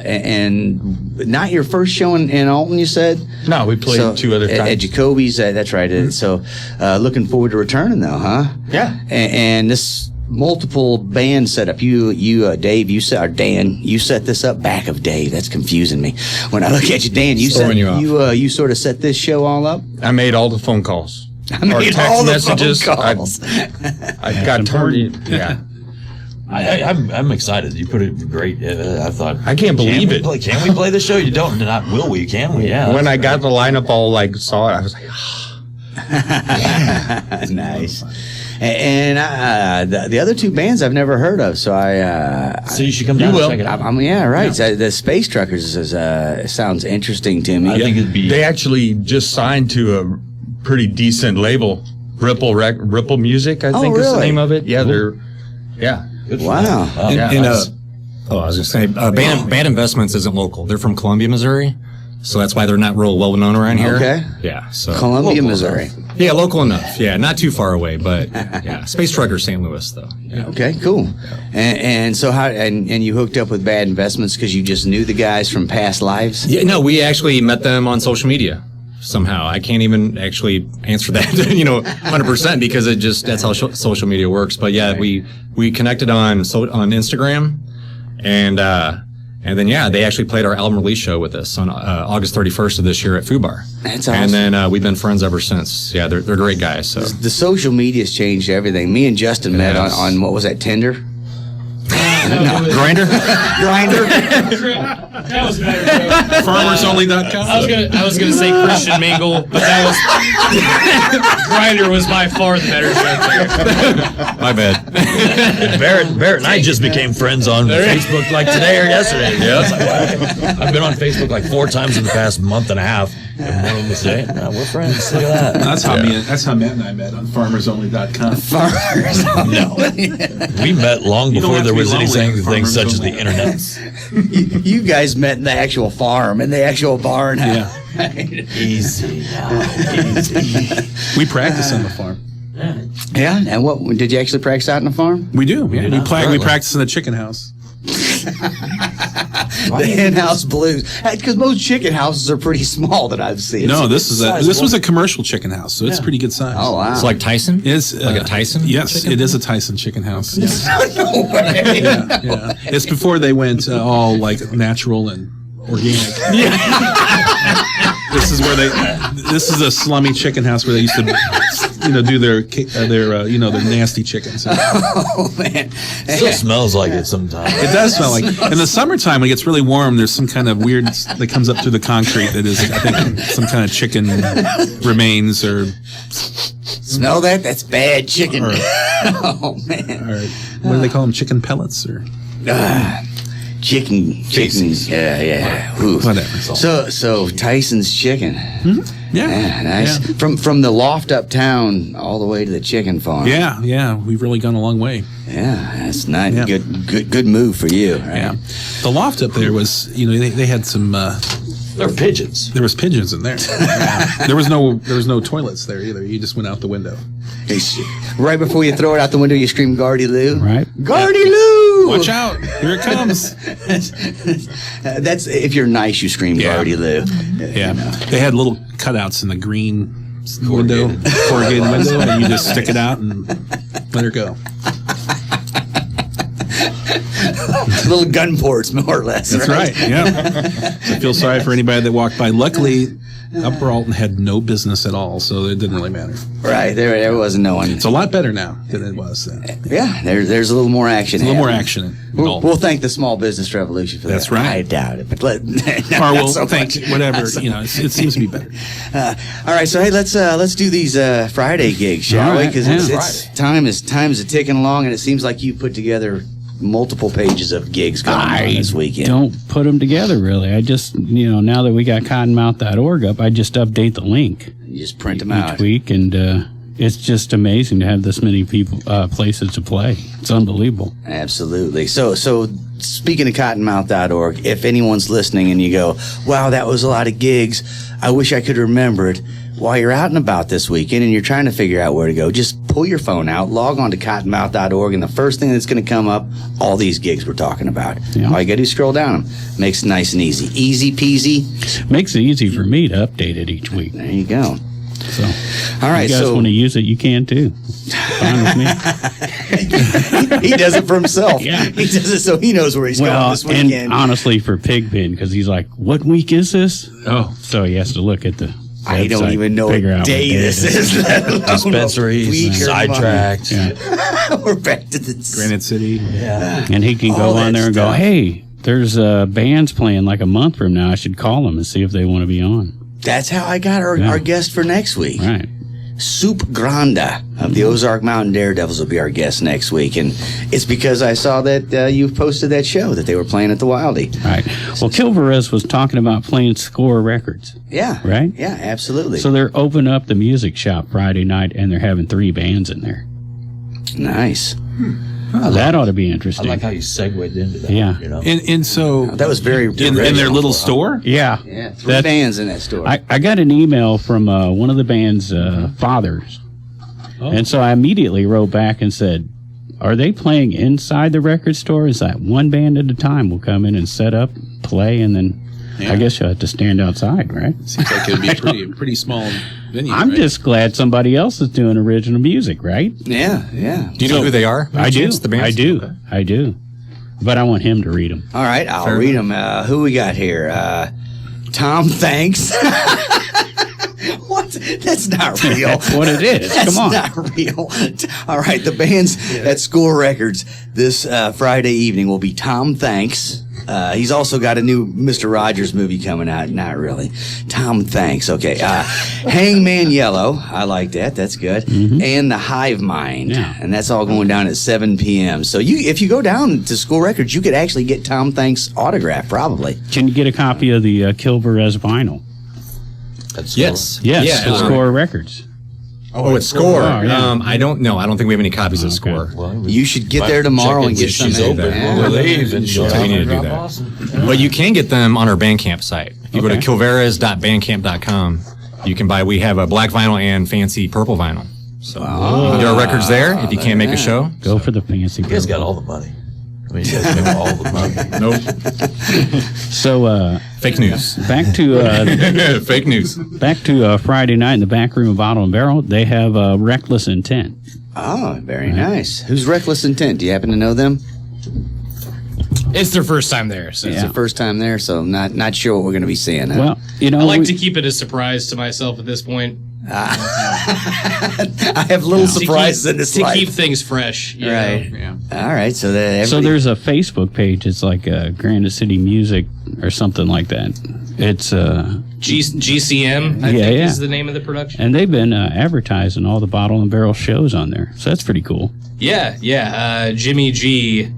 And not your first show in Alton, you said? No, we played two other times. At Jacoby's, that's right. So looking forward to returning, though, huh? Yeah. And this multiple band setup. You, Dave, or Dan, you set this up. Back of Dave. That's confusing me. When I look at you, Dan, Throwing you off. you sort of set this show all up. I made all the phone calls. I made all the phone calls. I got turned. Yeah. I'm excited. You put it great. I thought. I can't believe it. Can we play the show? You don't. Not will we? Can we? Yeah. When I got the lineup all saw it, I was like, Nice. And the other two bands I've never heard of, so So you should come down and check it out. yeah, right. So the Space Truckers sounds interesting to me. I think it'd be. they actually just signed to a pretty decent label, Ripple Music, I think is the really? name of it. Yeah, they're Wow. I was just saying, Band Investments isn't local. They're from Columbia, Missouri. So that's why they're not real well known around here. Okay. Yeah. So Columbia, local Missouri. enough. Yeah, local enough. Yeah, not too far away, but yeah, Space Trucker, St. Louis, though. Yeah. Okay, cool. And so how and you hooked up with Bad Investments because you just knew the guys from past lives? Yeah, no, we actually met them on social media somehow. I can't even actually answer that, 100% because that's how social media works. But yeah, we connected on Instagram, and then they actually played our album release show with us on August 31st of this year at Foo Bar. That's awesome. And then we've been friends ever since. Yeah, they're great guys. So The social media's changed everything. Me and Justin met on what was that, Tinder? Grinder? That was better. FarmersOnly.com. I was gonna say Christian Mingle, but that was Grinder was by far the better joke. My bad. Barrett and I just became friends on Facebook like today or yesterday. Yeah. I've been on Facebook like 4 times in the past month and a half. And one of them was today. We're friends. Look at that. That's how Matt and I met on FarmersOnly.com. No. We met long before there was anything such as the internet. You guys met in the actual farm, in the actual barn. Yeah. Easy now. Easy. We practice on the farm. Yeah, and what did you actually practice out in the farm? We do. Yeah. We practice in the chicken house. The hen house blues, because most chicken houses are pretty small that I've seen. No, this was a commercial chicken house, so it's pretty good size. Oh wow! It's like Tyson. It's like a Tyson. Yes, chicken? It is a Tyson chicken house. No way. Yeah. It's before they went all like natural and organic. This is a slummy chicken house where they used to, do their nasty chickens. Oh man, It still smells like it sometimes. It does smell like. In the summertime, when it gets really warm, there's some kind of weird that comes up through the concrete that is, I think, some kind of chicken remains or. Smell that? That's bad chicken. Oh man. Or what do they call them? Chicken pellets or. Chicken. Yeah. Ooh. Whatever. So Tyson's chicken. Mm-hmm. Yeah, nice. Yeah. From the loft uptown all the way to the chicken farm. Yeah. We've really gone a long way. Yeah, that's nice. Yeah. Good move for you. Right? Yeah. The loft up there was, they had some. They're pigeons. There was pigeons in there. There was no toilets there either. You just went out the window. Right before you throw it out the window, you scream "Gardy Lou!" Right. Gardy Lou! Watch out! Here it comes. That's if you're nice, you scream "Gardy Lou!" Yeah. They had little cutouts in the green corrugated window, and you just stick it out and let her go. Little gun ports, more or less. That's right. Yeah. So I feel sorry for anybody that walked by. Luckily, Upper Alton had no business at all, so it didn't really matter. Right. There wasn't no one. It's a lot better now than it was then. Yeah. There's a little more action. A little more action. We'll thank the small business revolution for that. That's right. I doubt it, but thank whatever. It seems to be better. All right. So hey, let's do these Friday gigs, shall we? Because it's time is ticking along, and it seems like you put together multiple pages of gigs going on this weekend. Don't put them together, really. I just, now that we got Cottonmouth.org up, I just update the link. You just print them each out week, and it's just amazing to have this many people, places to play. It's unbelievable. Absolutely. So speaking of Cottonmouth.org, if anyone's listening and you go, wow, that was a lot of gigs, I wish I could remember it. While you're out and about this weekend and you're trying to figure out where to go, just pull your phone out, log on to Cottonmouth.org, and the first thing that's going to come up, all these gigs we're talking about. Yeah. All you got to do is scroll down them. Makes it nice and easy. Easy peasy. Makes it easy for me to update it each week. There you go. So, all right, if you guys want to use it, you can too. Fine with me. He does it for himself. Yeah. He does it so he knows where he's going this weekend. And honestly, for Pigpen, because he's like, what week is this? Oh, so he has to look at the I don't even know what day this is. Dispensaries, sidetracked. Yeah. We're back to the Granite City. Yeah. And he can go on there and go, hey, there's bands playing like a month from now. I should call them and see if they want to be on. That's how I got our guest for next week. Right. Soup Granda of the Ozark Mountain Daredevils will be our guest next week. And it's because I saw that you posted that show that they were playing at the Wildie. Right. Well, Kilverez was talking about playing Score Records. Yeah. Right? Yeah, absolutely. So they're opening up the music shop Friday night, and they're having 3 bands in there. Nice. That ought to be interesting. I like how you segued into that. Yeah. And so that was very in their little store. Yeah. Yeah, 3 bands in that store. I got an email from one of the band's fathers, and so I immediately wrote back and said, "Are they playing inside the record store? Is that one band at a time will come in and set up, play, and then I guess you'll have to stand outside, right?" Seems like it would be a pretty small venue. I'm just glad somebody else is doing original music, right? Yeah. Do you know who they are? I do. The band? I do. But I want him to read them. All right, I'll read them. Who we got here? Tom Thanks. What? That's not real. That's what it is. That's Come on. not real. All right, the bands at Score Records this Friday evening will be Tom Thanks. He's also got a new Mr. Rogers movie coming out. Not really. Tom Thanks. Okay. Hangman Yellow. I like that. That's good. And the Hivemind. Yeah. And that's all going down at 7 p.m. So if you go down to Score Records, you could actually get Tom Thanks' autograph, probably. Can you get a copy of the Kilverez vinyl? That's Yes. Yes, Yeah, the Score Records. Oh, it's Score. Oh, yeah. I don't know. I don't think we have any copies of Score. You should get there tomorrow and get some. She's open. Yeah. We'll leave and So we need to do that. But you can get them on our Bandcamp site. If you go to kilverez.bandcamp.com, you can buy. We have a black vinyl and fancy purple vinyl. So you can get our records there. If you can't make a show, Go for the fancy. You guys got all the money. I mean, you guys make all the money. nope. So Fake news. back to Fake news. Friday night in the Backroom of Bottle and Barrel. They have Reckless Intent. Oh, very nice. Who's Reckless Intent? Do you happen to know them? It's their first time there, so It's the first time there, so not sure what we're going to be seeing. Huh? Well, you know, I like to keep it a surprise to myself at this point. I have little surprises in this to life. keep things fresh. you Right. know? Yeah. All right, so that So there's a Facebook page. It's like Granite City Music or something like that. It's GCM, I Yeah, think yeah. is the name of the production. and they've been advertising all the Bottle and Barrel shows on there. So that's pretty cool. Yeah. Jimmy G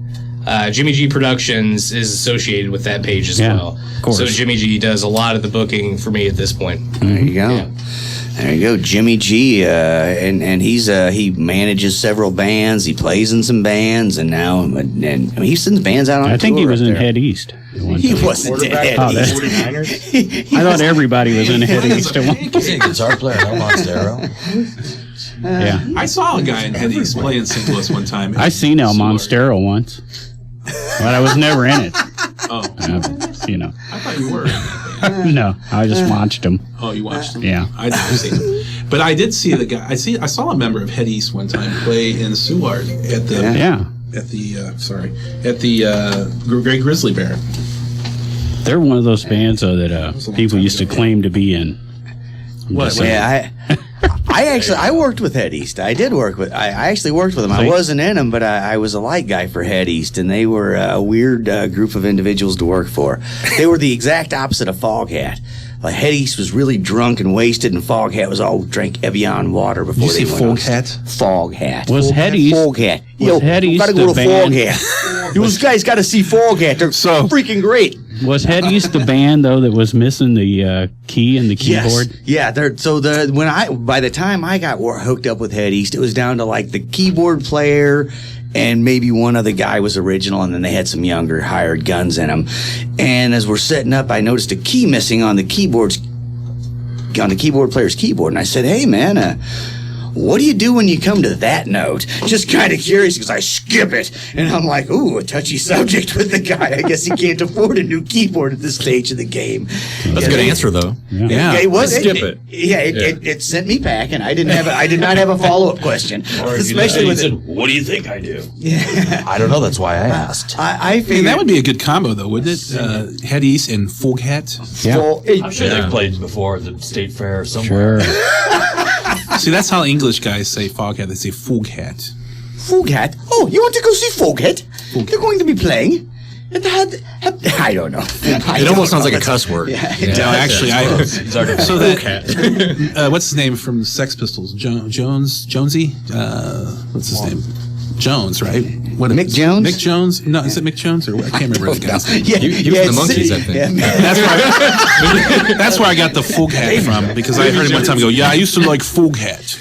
Productions is associated with that page as Yeah, well. of course. So Jimmy G does a lot of the booking for me at this point. There you go. There you go, Jimmy G, and he's he manages several bands. He plays in some bands, and now and he sends bands out on I think he tour was up in there. Head East. at one He time. wasn't in Head Oh, that's- East. I thought everybody was in Head East at one. He's a guitar player, no Monstero. Yeah, I saw a guy in Head East play in St. Louis one time. I seen El Monstero once, but I was never in it. Oh, You know, I thought you were. no, I just watched him. Oh, you watched him? Yeah. I didn't see him. But I did see the guy. I saw a member of Head East one time play in Seward at the Yeah, at the Great Grizzly Bear. they're one of those bands though that people used to claim to be in. Yeah, I worked with Head East. I actually worked with them. I wasn't in them, but I was a light guy for Head East, and they were a weird group of individuals to work for. They were the exact opposite of Foghat. Like Head East was really drunk and wasted, and Foghat was all drank Evian water before they went on. Foghat. Was Head East? Foghat. Was Head East gotta go the to band? Foghat. Those guys got to see Foghat. They're so freaking great. Was Head East the band though that was missing the key and the keyboard? Yes. Yeah. By the time I got hooked up with Head East, it was down to like the keyboard player and maybe one other guy was original, and then they had some younger hired guns in them. And as we're setting up, I noticed a key missing on the keyboard player's keyboard, and I said, "Hey, man, what do you do when you come to that note?" Just kind of curious because I skip it. And I'm like, ooh, a touchy subject with the guy. I guess he can't afford a new keyboard at this stage of the game. That's a good answer, though. Yeah. It sent me packing. I did not have a follow-up question. Especially with What do you think I do? Yeah. I don't know. That's why I asked. I figured that would be a good combo, though, wouldn't it? Head East and Foghat. I'm sure they've played before at the State Fair or somewhere. Sure. See, that's how English guys say Foghat. They say Foghat. Foghat? Oh, you want to go see Foghat? They're going to be playing. I don't know. It almost sounds like a cuss word. Yeah, No, actually, so Foghat. that what's his name from the Sex Pistols? Jonesy? What's his name? Jones, right? Mick Jones? Mick Jones? No, is it Mick Jones or what? I can't remember the guy's name. He was in the Monkees, I think. That's where I got the Foghat from, because I heard him one time go, "Yeah, I used to like Foghat."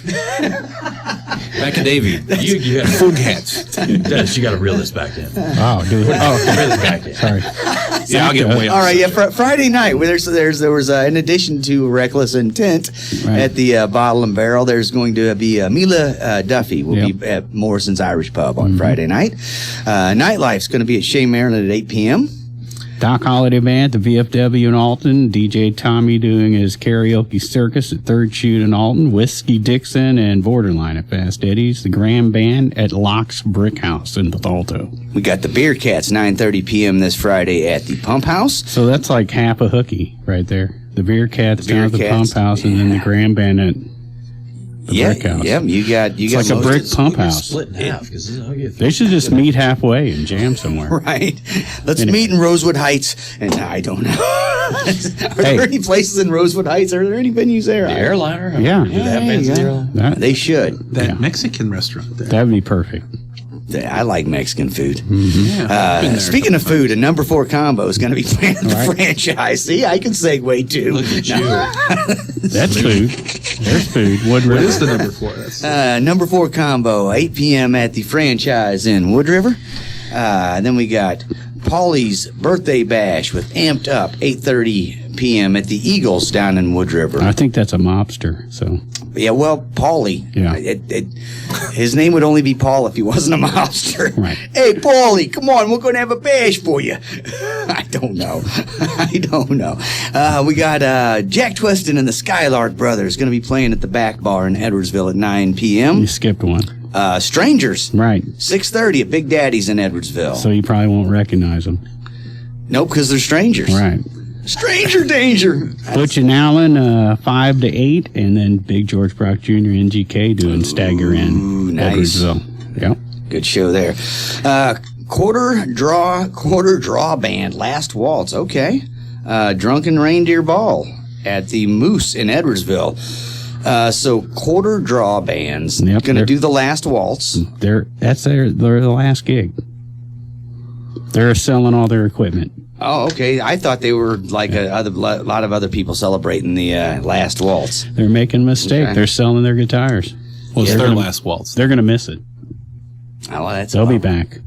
Back in Davy. You had Foghat. Dennis, you got to reel this back in. Oh, dude. Oh, Reel this back in. sorry. Yeah, I'll get way off. All right, Friday night. There was in addition to Reckless Intent at the Bottle and Barrel, there's going to be Mila Duffey will be at Morrison's Irish Pub on Friday night. Nightlife's going to be at Chez, Maryland at 8 p.m. Doc Holiday Band, the VFW in Alton. DJ Tommy doing his karaoke circus at Third Shoot in Alton. Whiskey Dixon and Boderline at Fast Eddie's. The Graham Band at Laux Brickhouse in Bethalto. We got the BeerKatz 9:30 p.m. this Friday at the Pump House. So that's like half a hooky right there. The BeerKatz down at the pump house, and then the Grand Band at the Brickhouse. Yeah, you got It's like a brick pump house. Split in half. 'Cause I'll get They should just meet halfway and jam somewhere. right. Let's Anyway. meet in Rosewood Heights. And I don't know. Are there any places in Rosewood Heights? Are there any venues there? the airliner. Yeah. Do they have bands in the airliner? That, They should. That Mexican restaurant there. that'd be perfect. I like Mexican food. Yeah, I've been there. Speaking of food, a number 4 combo is going to be playing at the franchise. See, I can segue too. Look at you. That's food. There's food. Wood What River. is the number 4? That's Number 4 combo, 8 p.m. at the franchise in Wood River. Then we got Paulies Birthday Bash with Amped Up, 8:30 p.m. at the Eagles down in Wood River. I think that's a mobster. So Yeah, well, Paulie. Yeah. His name would only be Paul if he wasn't a mobster. Right. Hey, Paulie, come on, we're going to have a bash for you. I don't know. I don't know. We got Jack Twiston and the Skylard Brothers going to be playing at the Back Bar in Edwardsville at 9 p.m. you skipped one. Strangers, Right. 6:30 at Big Daddy's in Edwardsville. So you probably won't recognize them. Nope, because they're strangers. Right. Stranger danger. Butch and Allen, 5 to 8, and then Big George Brock Jr. NGK doing Stagger in nice. Edwardsville. Yep. Good show there. Quarter draw band, Last Waltz. Okay. Drunken Reindeer Ball at the Moose in Edwardsville. So quarter draw bands Yep, going to they're- do the Last Waltz. That's their last gig. They're selling all their equipment. Oh, okay. I thought they were like a lot of other people celebrating the Last Waltz. They're making a mistake. Okay. They're selling their guitars. was They're their gonna- last waltz. They're going to miss it. Oh, that's They'll be back.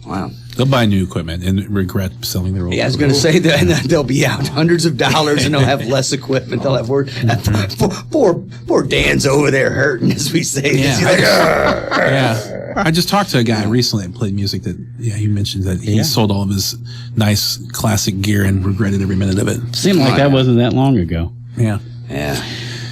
Wow. They'll buy new equipment and regret selling their old. Yeah, I was going to say that they'll be out hundreds of dollars and they'll have less equipment. They'll have poor Dan's over there hurting, as we say. Yeah. He's like, Yeah, I just talked to a guy recently that played music that he mentioned that he sold all of his nice classic gear and regretted every minute of it. Seemed like that wasn't that long ago. Yeah. yeah.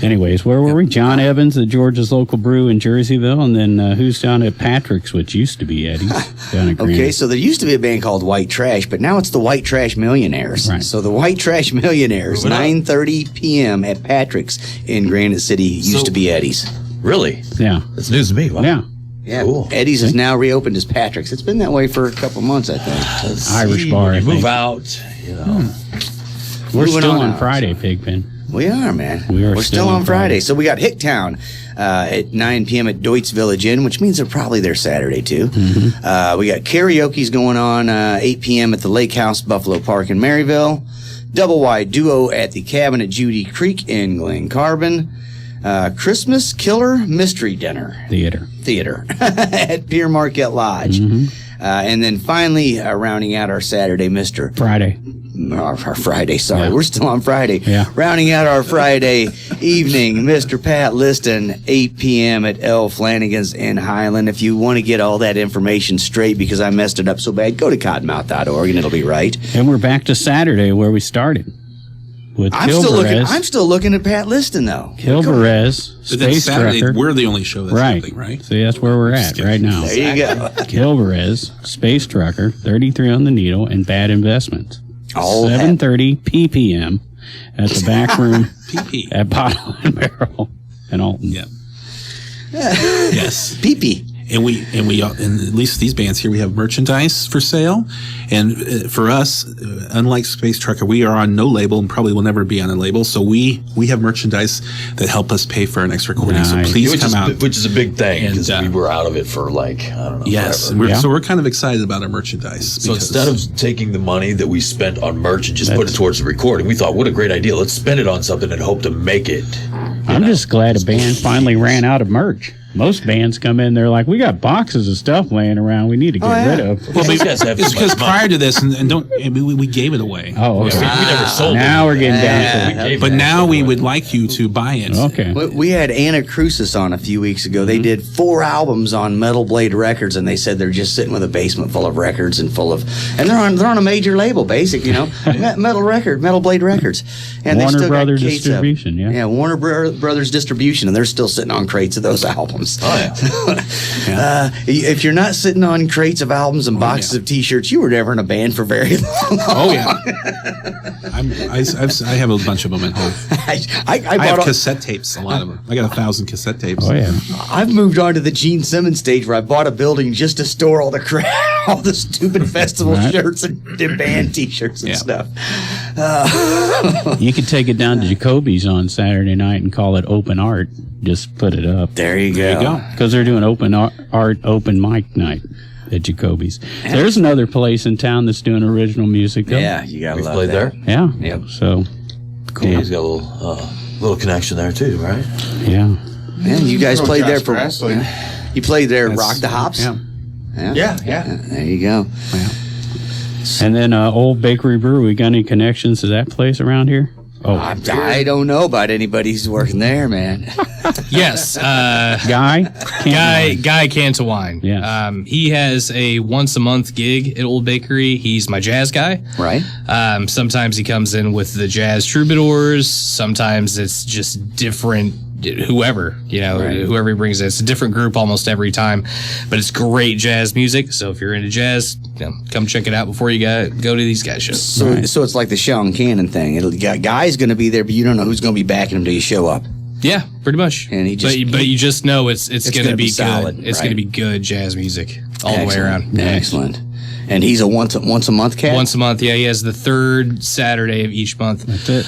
Anyways, where were we? John Evans at George's Local Brew in Jerseyville, and then who's down at Patrick's, which used to be Eddie's down at Grand. Okay, so there used to be a band called White Trash, but now it's the White Trash Millionaires. Right. So the White Trash Millionaires, 9:30 p.m. at Patrick's in Granite City, used to be Eddie's. Really? Yeah. That's news to me. Wow. Yeah. Yeah, Cool. Eddie's is now reopened as Patrick's. It's been that way for a couple months, I think. Irish bar, When I you think. move out, you know. We're Moving still on on out. Friday, Pigpen. We are, man. We are We're still on Friday. So we got Hicktown at 9 p.m. at Deutz Village Inn, which means they're probably there Saturday, too. We got karaoke's going on 8 p.m. at the Lake House, Buffalo Park in Maryville. Double wide duo at the Cabin at Judy Creek in Glen Carbon. Christmas Killer Mystery Dinner. Theater at Pier Marquette Lodge. And then finally, rounding out our Saturday, our Friday, sorry. Yeah. We're still on Friday. Yeah. Rounding out our Friday evening, Mr. Pat Liston, 8 p.m. at L. Flanagan's in Highland. If you want to get all that information straight because I messed it up so bad, go to cottonmouth.org and it'll be right. And we're back to Saturday where we started with Kilverez. I'm still looking at Pat Liston, though. Kilverez, But then Saturday, SPACETRUCKER. we're the only show that's happening, right? See, that's where we're at right now. There you go. Kilverez, SPACETRUCKER, 33 on the Needle, and Bad Investments. All 7:30 ppm at the Backroom PP. at Boderline Barrel in Alton. Yeah. Yes. Pee-pee. And at least these bands here, we have merchandise for sale. And for us, unlike SPACETRUCKER, we are on no label and probably will never be on a label. So we have merchandise that help us pay for our next recording. Nice. So please come out. Which is a big thing because And, we were out of it for I don't know. Yes. forever. And we're kind of excited about our merchandise. So instead of taking the money that we spent on merch and just put it towards the recording, we thought, what a great idea. Let's spend it on something and hope to make it. I'm just glad a band finally ran out of merch. Most bands come in, they're like, we got boxes of stuff laying around we need to get rid of. well, These guys have it's so because much money. prior to this, we gave it away. Oh, okay. We never sold Now it. we're getting down to it. But now we would like you to buy it. Okay. We had Anna Crucis on a few weeks ago. They did 4 albums on Metal Blade Records, and they said they're just sitting with a basement full of records and they're on a major label, Metal Blade Records, and they Warner still Brothers got crates of- Distribution, yeah. yeah, Warner Brothers Distribution, and they're still sitting on crates of those albums. Oh, yeah. If you're not sitting on crates of albums and boxes of T-shirts, you were never in a band for very long. Oh, yeah. I have a bunch of them at home. I have bought cassette tapes, a lot of them. I got 1,000 cassette tapes. Oh, yeah. I've moved on to the Gene Simmons stage where I bought a building just to store all the crap, all the stupid festival shirts and band T-shirts and stuff. You could take it down to Jacoby's on Saturday night and call it open art. Just put it up. There you go. Because they're doing open art, open mic night at Jacoby's. There's another place in town that's doing original music, though. Yeah, you gotta We've love played that. there. Yeah. Yep. So, cool. He's got a little connection there too, right? Yeah. Man, you guys played there for wrestling. You played there at Rock the Hops? Yeah. Yeah. There you go. And then Old Bakery Brew, we got any connections to that place around here? Oh, I don't know about anybody who's working there, man. Yes, Guy Cantawine. Yes. He has a once a month gig at Old Bakery. He's my jazz guy. Right. Sometimes he comes in with the jazz troubadours. Sometimes it's just different. Whoever he brings in. It's a different group almost every time, but it's great jazz music. So if you're into jazz, come check it out before you go to these guys' shows. So it's like the Sean Cannon thing. Guy's going to be there, but you don't know who's going to be backing him till you show up. Yeah, pretty much. And but you just know it's going to be solid. Good. It's going to be good jazz music all the way around. Excellent. And he's a once a month cat. Once a month, yeah. He has the third Saturday of each month. That's it.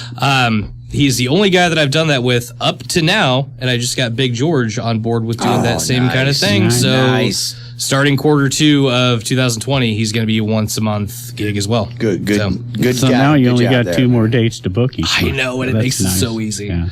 He's the only guy that I've done that with up to now, and I just got Big George on board with doing that same kind of thing. Nice. So starting Q2 of 2020, he's going to be a once a month gig as well. Good. So So now you only got 2 more dates to book each I month. know, and it That's makes it nice. so easy. Yeah.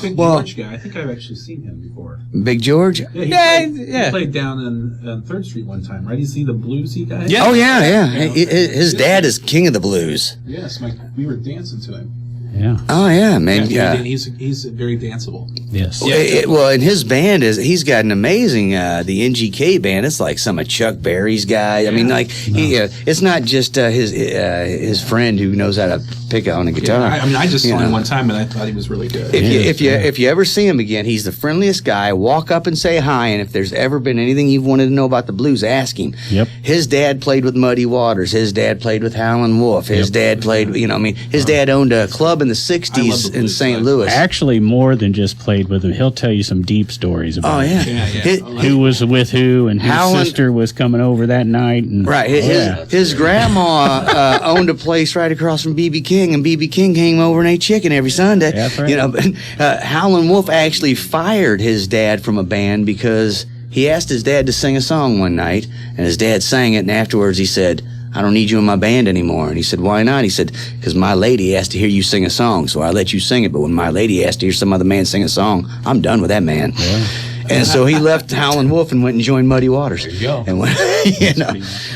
Big Well- George guy. I think I've actually seen him before. Big George? He played down on 3rd Street one time, right? You see the bluesy guy? Yeah. Oh, yeah. His dad is king of the blues. Yes, we were dancing to him. Yeah. Oh, yeah, man. Yeah. He's very danceable. Yes. Well, and his band he's got an amazing the NGK band. It's like some of Chuck Berry's guys. I mean, like it's not just his friend who knows how to pick on a guitar. I just saw him one time and I thought he was really good. If you ever see him again, he's the friendliest guy. Walk up and say hi, and if there's ever been anything you've wanted to know about the blues, ask him. Yep. His dad played with Muddy Waters. His dad played with Howlin' Wolf. His dad played, his dad owned a club in the 60s in St. Louis. Actually, more than just played with him. He'll tell you some deep stories about it. who was with who, and whose sister was coming over that night. And, right. His grandma owned a place right across from B.B. King, and B.B. King came over and ate chicken every Sunday. That's right. Howlin' Wolf actually fired his dad from a band because he asked his dad to sing a song one night, and his dad sang it, and afterwards he said, "I don't need you in my band anymore." And he said, "Why not?" He said, "Because my lady asked to hear you sing a song, so I let you sing it. But when my lady asked to hear some other man sing a song, I'm done with that man." Yeah. And so he left Howlin' Wolf and went and joined Muddy Waters. There you go. And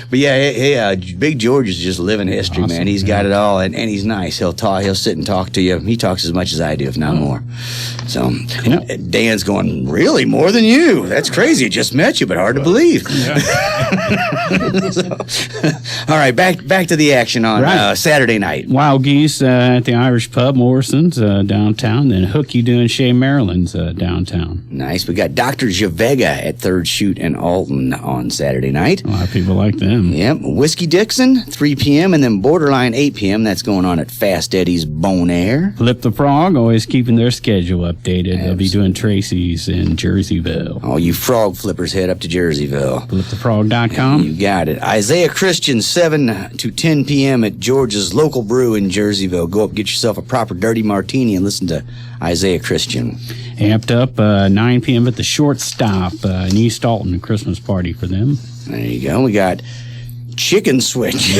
but Big George is just living history, man. He's got it all, and he's nice. He'll sit and talk to you. He talks as much as I do, if not more. So Dan's going, "Really, more than you? That's crazy. I just met you, but hard to believe." All right, back to the action on Saturday night. Wild Geese at the Irish Pub, Morrison's downtown. Then Hooky doing Chez Marilyns downtown. Nice. We got Dr. Javega at 3rd Shoot in Alton on Saturday night. A lot of people like them. Yep. Whiskey Dixon, 3 p.m. and then Boderline, 8 p.m. That's going on at Fast Eddie's Bon Air. Flip the Frog, always keeping their schedule updated. They'll be doing Tracy's in Jerseyville. All you frog flippers, head up to Jerseyville. FlipTheFrog.com. You got it. Isaiah Christian, 7 to 10 p.m. at George's local brew in Jerseyville. Go up, get yourself a proper dirty martini and listen to Isaiah Christian. Amped up, 9 p.m. at the Shortstop in East Alton, a Christmas party for them. There you go. We got Chicken Switch.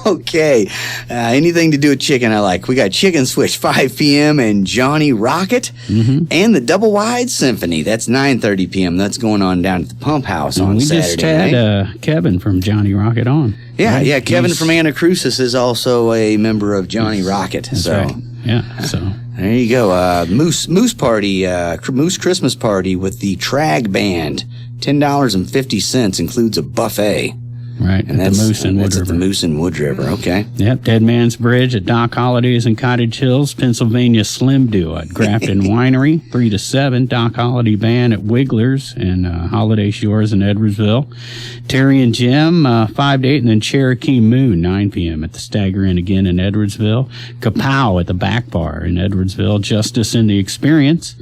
Okay. Anything to do with chicken I like. We got Chicken Switch, 5 p.m. and Johnny Rocket and the Double Wide Symphony. That's 9:30 p.m. That's going on down at the Pump House on Saturday night. We just had Kevin from Johnny Rocket on. Yeah, right? Kevin from Anacrusis is also a member of Johnny Rocket. That's right. Yeah, so... There you go. Moose Party, Moose Christmas Party with the Trag Band. $10.50 includes a buffet. Right, And at the Moose and Wood that's at River. the Moose and Wood River. Okay. Yep, Dead Man's Bridge at Doc Holliday's in Cottage Hills, Pennsylvania Slim Duo at Grafton Winery, 3 to 7. Doc Holliday Band at Wiggler's and Holiday Shores in Edwardsville. Terry and Jim, 5 to 8, and then Cherokee Moon, 9 p.m. at the Stagger Inn again in Edwardsville. Kapow at the Back Bar in Edwardsville. Justice in the Experience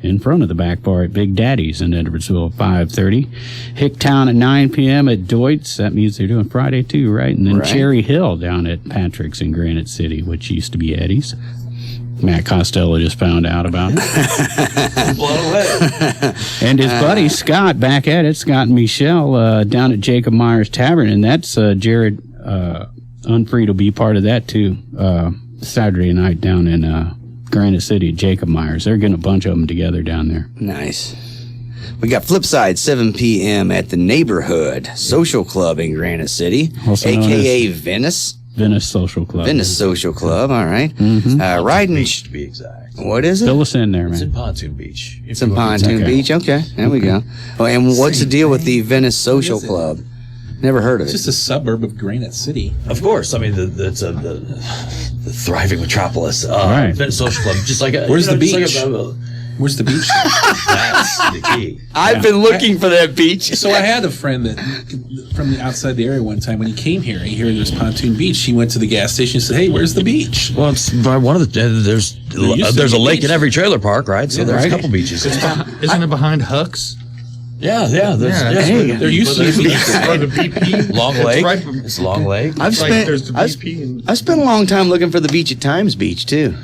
in front of the Back Bar at Big Daddy's in Edwardsville at 5:30. Hicktown at 9 p.m. at Deutz. That means they're doing Friday too, right? And then Right. Cherry Hill down at Patrick's in Granite City, which used to be Eddie's. Matt Costello just found out about it. And his buddy Scott back at it, Scott and Michelle, down at Jacob Myers Tavern. And that's Jared Unfreed will be part of that too, Saturday night down in Granite City at Jacob Myers. They're getting a bunch of them together down there. Nice. We got Flipside, 7 p.m. at the Neighborhood Social Club in Granite City, Also known a.k.a. Venice. Venice Social Club. Venice Social Club, all right. Riding... Beach, to be exact. What is it? Fill us in there, It's in man. Pontoon Beach. It's in Pontoon Beach. Okay, there we go. Oh, and what's the deal with the Venice Social Club? Never heard of It's it. just a suburb of Granite City. Of course. I mean, it's the thriving metropolis. Right. Venice Social Club. Just like Where's the beach? Like Where's the beach? that's the key. I've been looking for that beach. So I had a friend that from the outside the area one time when he came here. He heard there's Pontoon Beach. He went to the gas station and said, "Hey, where's the beach?" Well, it's by one of the there's used to there's be a lake beach. in every trailer park, right? So there's right. a couple beaches. Isn't it behind Huck's? Yeah. There used to be a beach. Long Lake. right- It's Long Lake. I've spent I've spent a long time looking for the beach at Times Beach too.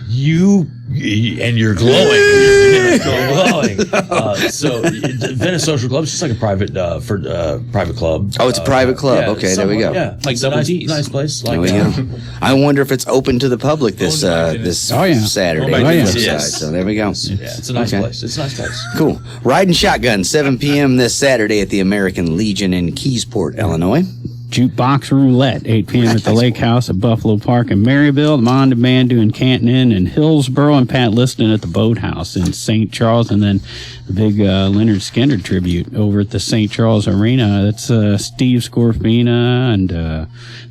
And you're glowing. You're glowing. So Venice Social Club is just like a private private club. Oh, it's a private club. Yeah, Okay, there we go. Yeah, Like it's a Double nice, D's. nice place. There Like we go. I wonder if it's open to the public this Oh, yeah. Saturday. Oh, yeah. Flipside. Yes. So there we go. Yeah, it's a nice Okay. place. It's a nice place. Cool. Riding Shotgun, 7 p.m. this Saturday at the American Legion in Keysport, Illinois. Jukebox Roulette, 8 p.m. at the Lake House at Buffalo Park in Maryville. The Monda Band doing Canton Inn in Hillsboro, and Pat Liston at the Boathouse in St. Charles. And then the big Leonard Skinner tribute over at the St. Charles Arena. That's Steve Scorfina, and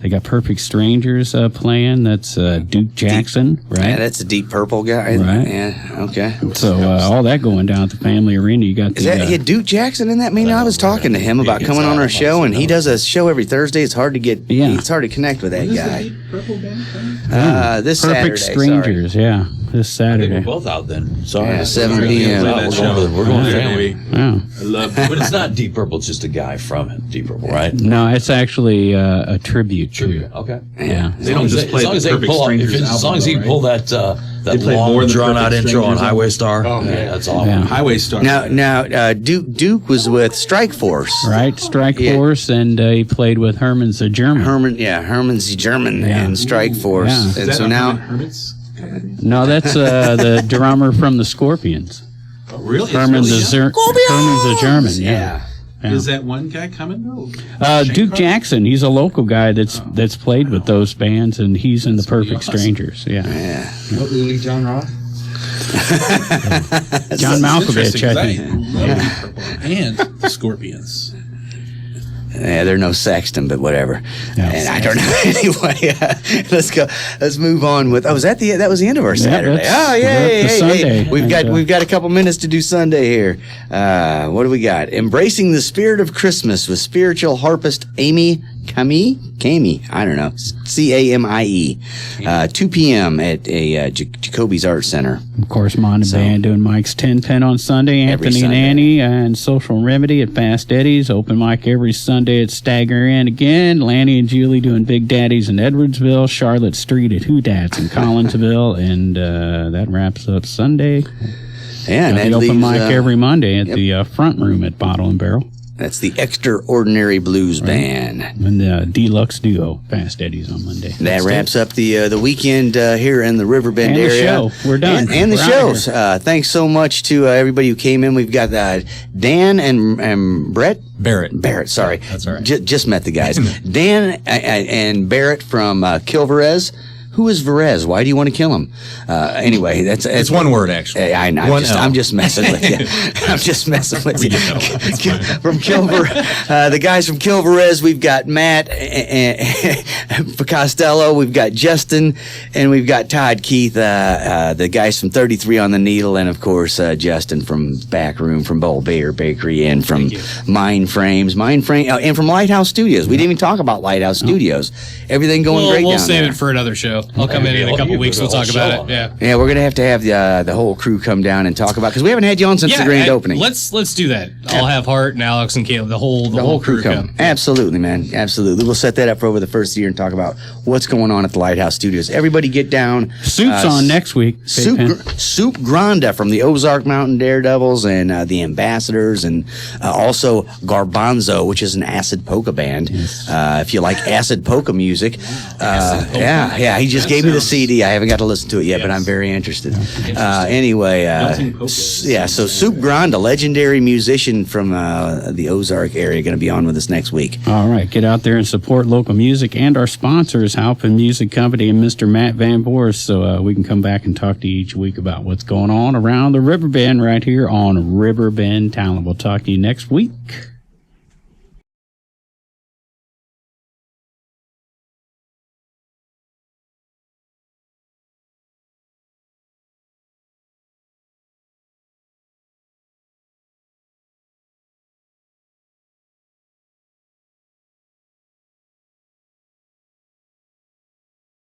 they got Perfect Strangers playing. That's Duke Jackson, right? Yeah, that's a Deep Purple guy. Right. Yeah, okay. So all that going down at the Family Arena. You got Is that yeah, Duke Jackson in that? I mean, I was talking to him about coming on our show, and he does a show every Thursday. It's hard to get. Yeah. It's hard to connect with that guy. This Perfect Saturday, Strangers, yeah, this I think Saturday. we're both out then. Sorry. Yeah, 7 p.m. We're going family. Yeah. I love But it's not Deep Purple. It's just a guy from it. Deep Purple, right? No, it's actually a tribute. Tribute. Okay. Yeah. They don't just play as the long as they can Perfect pull, Strangers as long as he can album, pull that They play more long than drawn out Perfect intro on Strangers Highway Star. Oh, yeah, that's all. Yeah. Highway Star. Now, Duke was with Strike Force. Right, Strike Yeah. Force, and he played with Herman's the German. Herman's the German and Strike Force, Yeah. Is and that so Herman now Hermits? No, that's the drummer from the Scorpions. Oh, really? Herman's It's the really Herman's the German. Yeah. yeah. Yeah. Is that one guy coming? No. Duke Jackson, he's a local guy that's played with those bands, and he's in the Perfect awesome. Strangers. Yeah. No Uli John Roth? John Malkovich, Interesting, 'cause I think. love Deep Purple and the Scorpions. Yeah, they're no Sexton, but whatever. No. And I don't know. Anyway, let's go. Let's move on with. Oh, was that that was the end of our Saturday? that's- Oh, yay! that's the Hey, Sunday. We've got a couple minutes to do Sunday here. What do we got? Embracing the Spirit of Christmas with spiritual harpist Amy Camie. I don't know. Camie. 2 p.m. at a Jacoby's Art Center. Of course, Monda Band doing Mike's 10 Pen on Sunday. Every Anthony Sunday. and Annie and Social Remedy at Fast Eddie's. Open mic every Sunday at Stagger Inn again. Lanny and Julie doing Big Daddies in Edwardsville. Charlotte Street at Who Dats in Collinsville. And that wraps up Sunday. Yeah, and Got that the open leaves, mic every Monday at yep. the front room at Bottle and Barrel. That's the Extraordinary Blues Band. And the Deluxe Duo, Fast Eddie's on Monday. That wraps up the weekend here in the Riverbend And the area. show. We're done. And the We're outta shows. Thanks so much to everybody who came in. We've got Dan and Brett. Barrett, sorry. That's all right. Just met the guys. Dan and Barrett from Kilverez, Who is Voorhis? Why do you want to kill him? Anyway, It's one word, actually. I'm just messing with you. I'm just messing with you. From the guys from Kilverez, we've got Matt and Costello, we've got Justin, and we've got Todd Keith, the guys from 33 on the Needle, and of course Justin from Backroom, from Bowl Bear Bakery, and from Mind Frames, and from Lighthouse Studios. We didn't even talk about Lighthouse Studios. Everything going great. We'll down save there. it for another show. I'll come in a couple weeks. We'll talk about it. Yeah, we're gonna have to have the whole crew come down and talk about, because we haven't had you on since the grand opening. Let's do that. I'll have Hart and Alex and Caleb, the whole crew come. Absolutely, man. Absolutely. We'll set that up for over the first year and talk about what's going on at the Lighthouse Studios. Everybody get down. Soup's on next week. Soup Granda from the Ozark Mountain Daredevils and the Ambassadors, and also Garbanzo, which is an acid polka band. Yes. If you like acid polka music, he just gave me the CD. I haven't got to listen to it yet, but I'm very interested. Anyway, so Soup Granda, legendary musician from the Ozark area, going to be on with us next week. All right, get out there and support local music and our sponsors, Halpin Music Company and Mr. Matt Van Boris, so we can come back and talk to you each week about what's going on around the Riverbend right here on Riverbend Talent. We'll talk to you next week.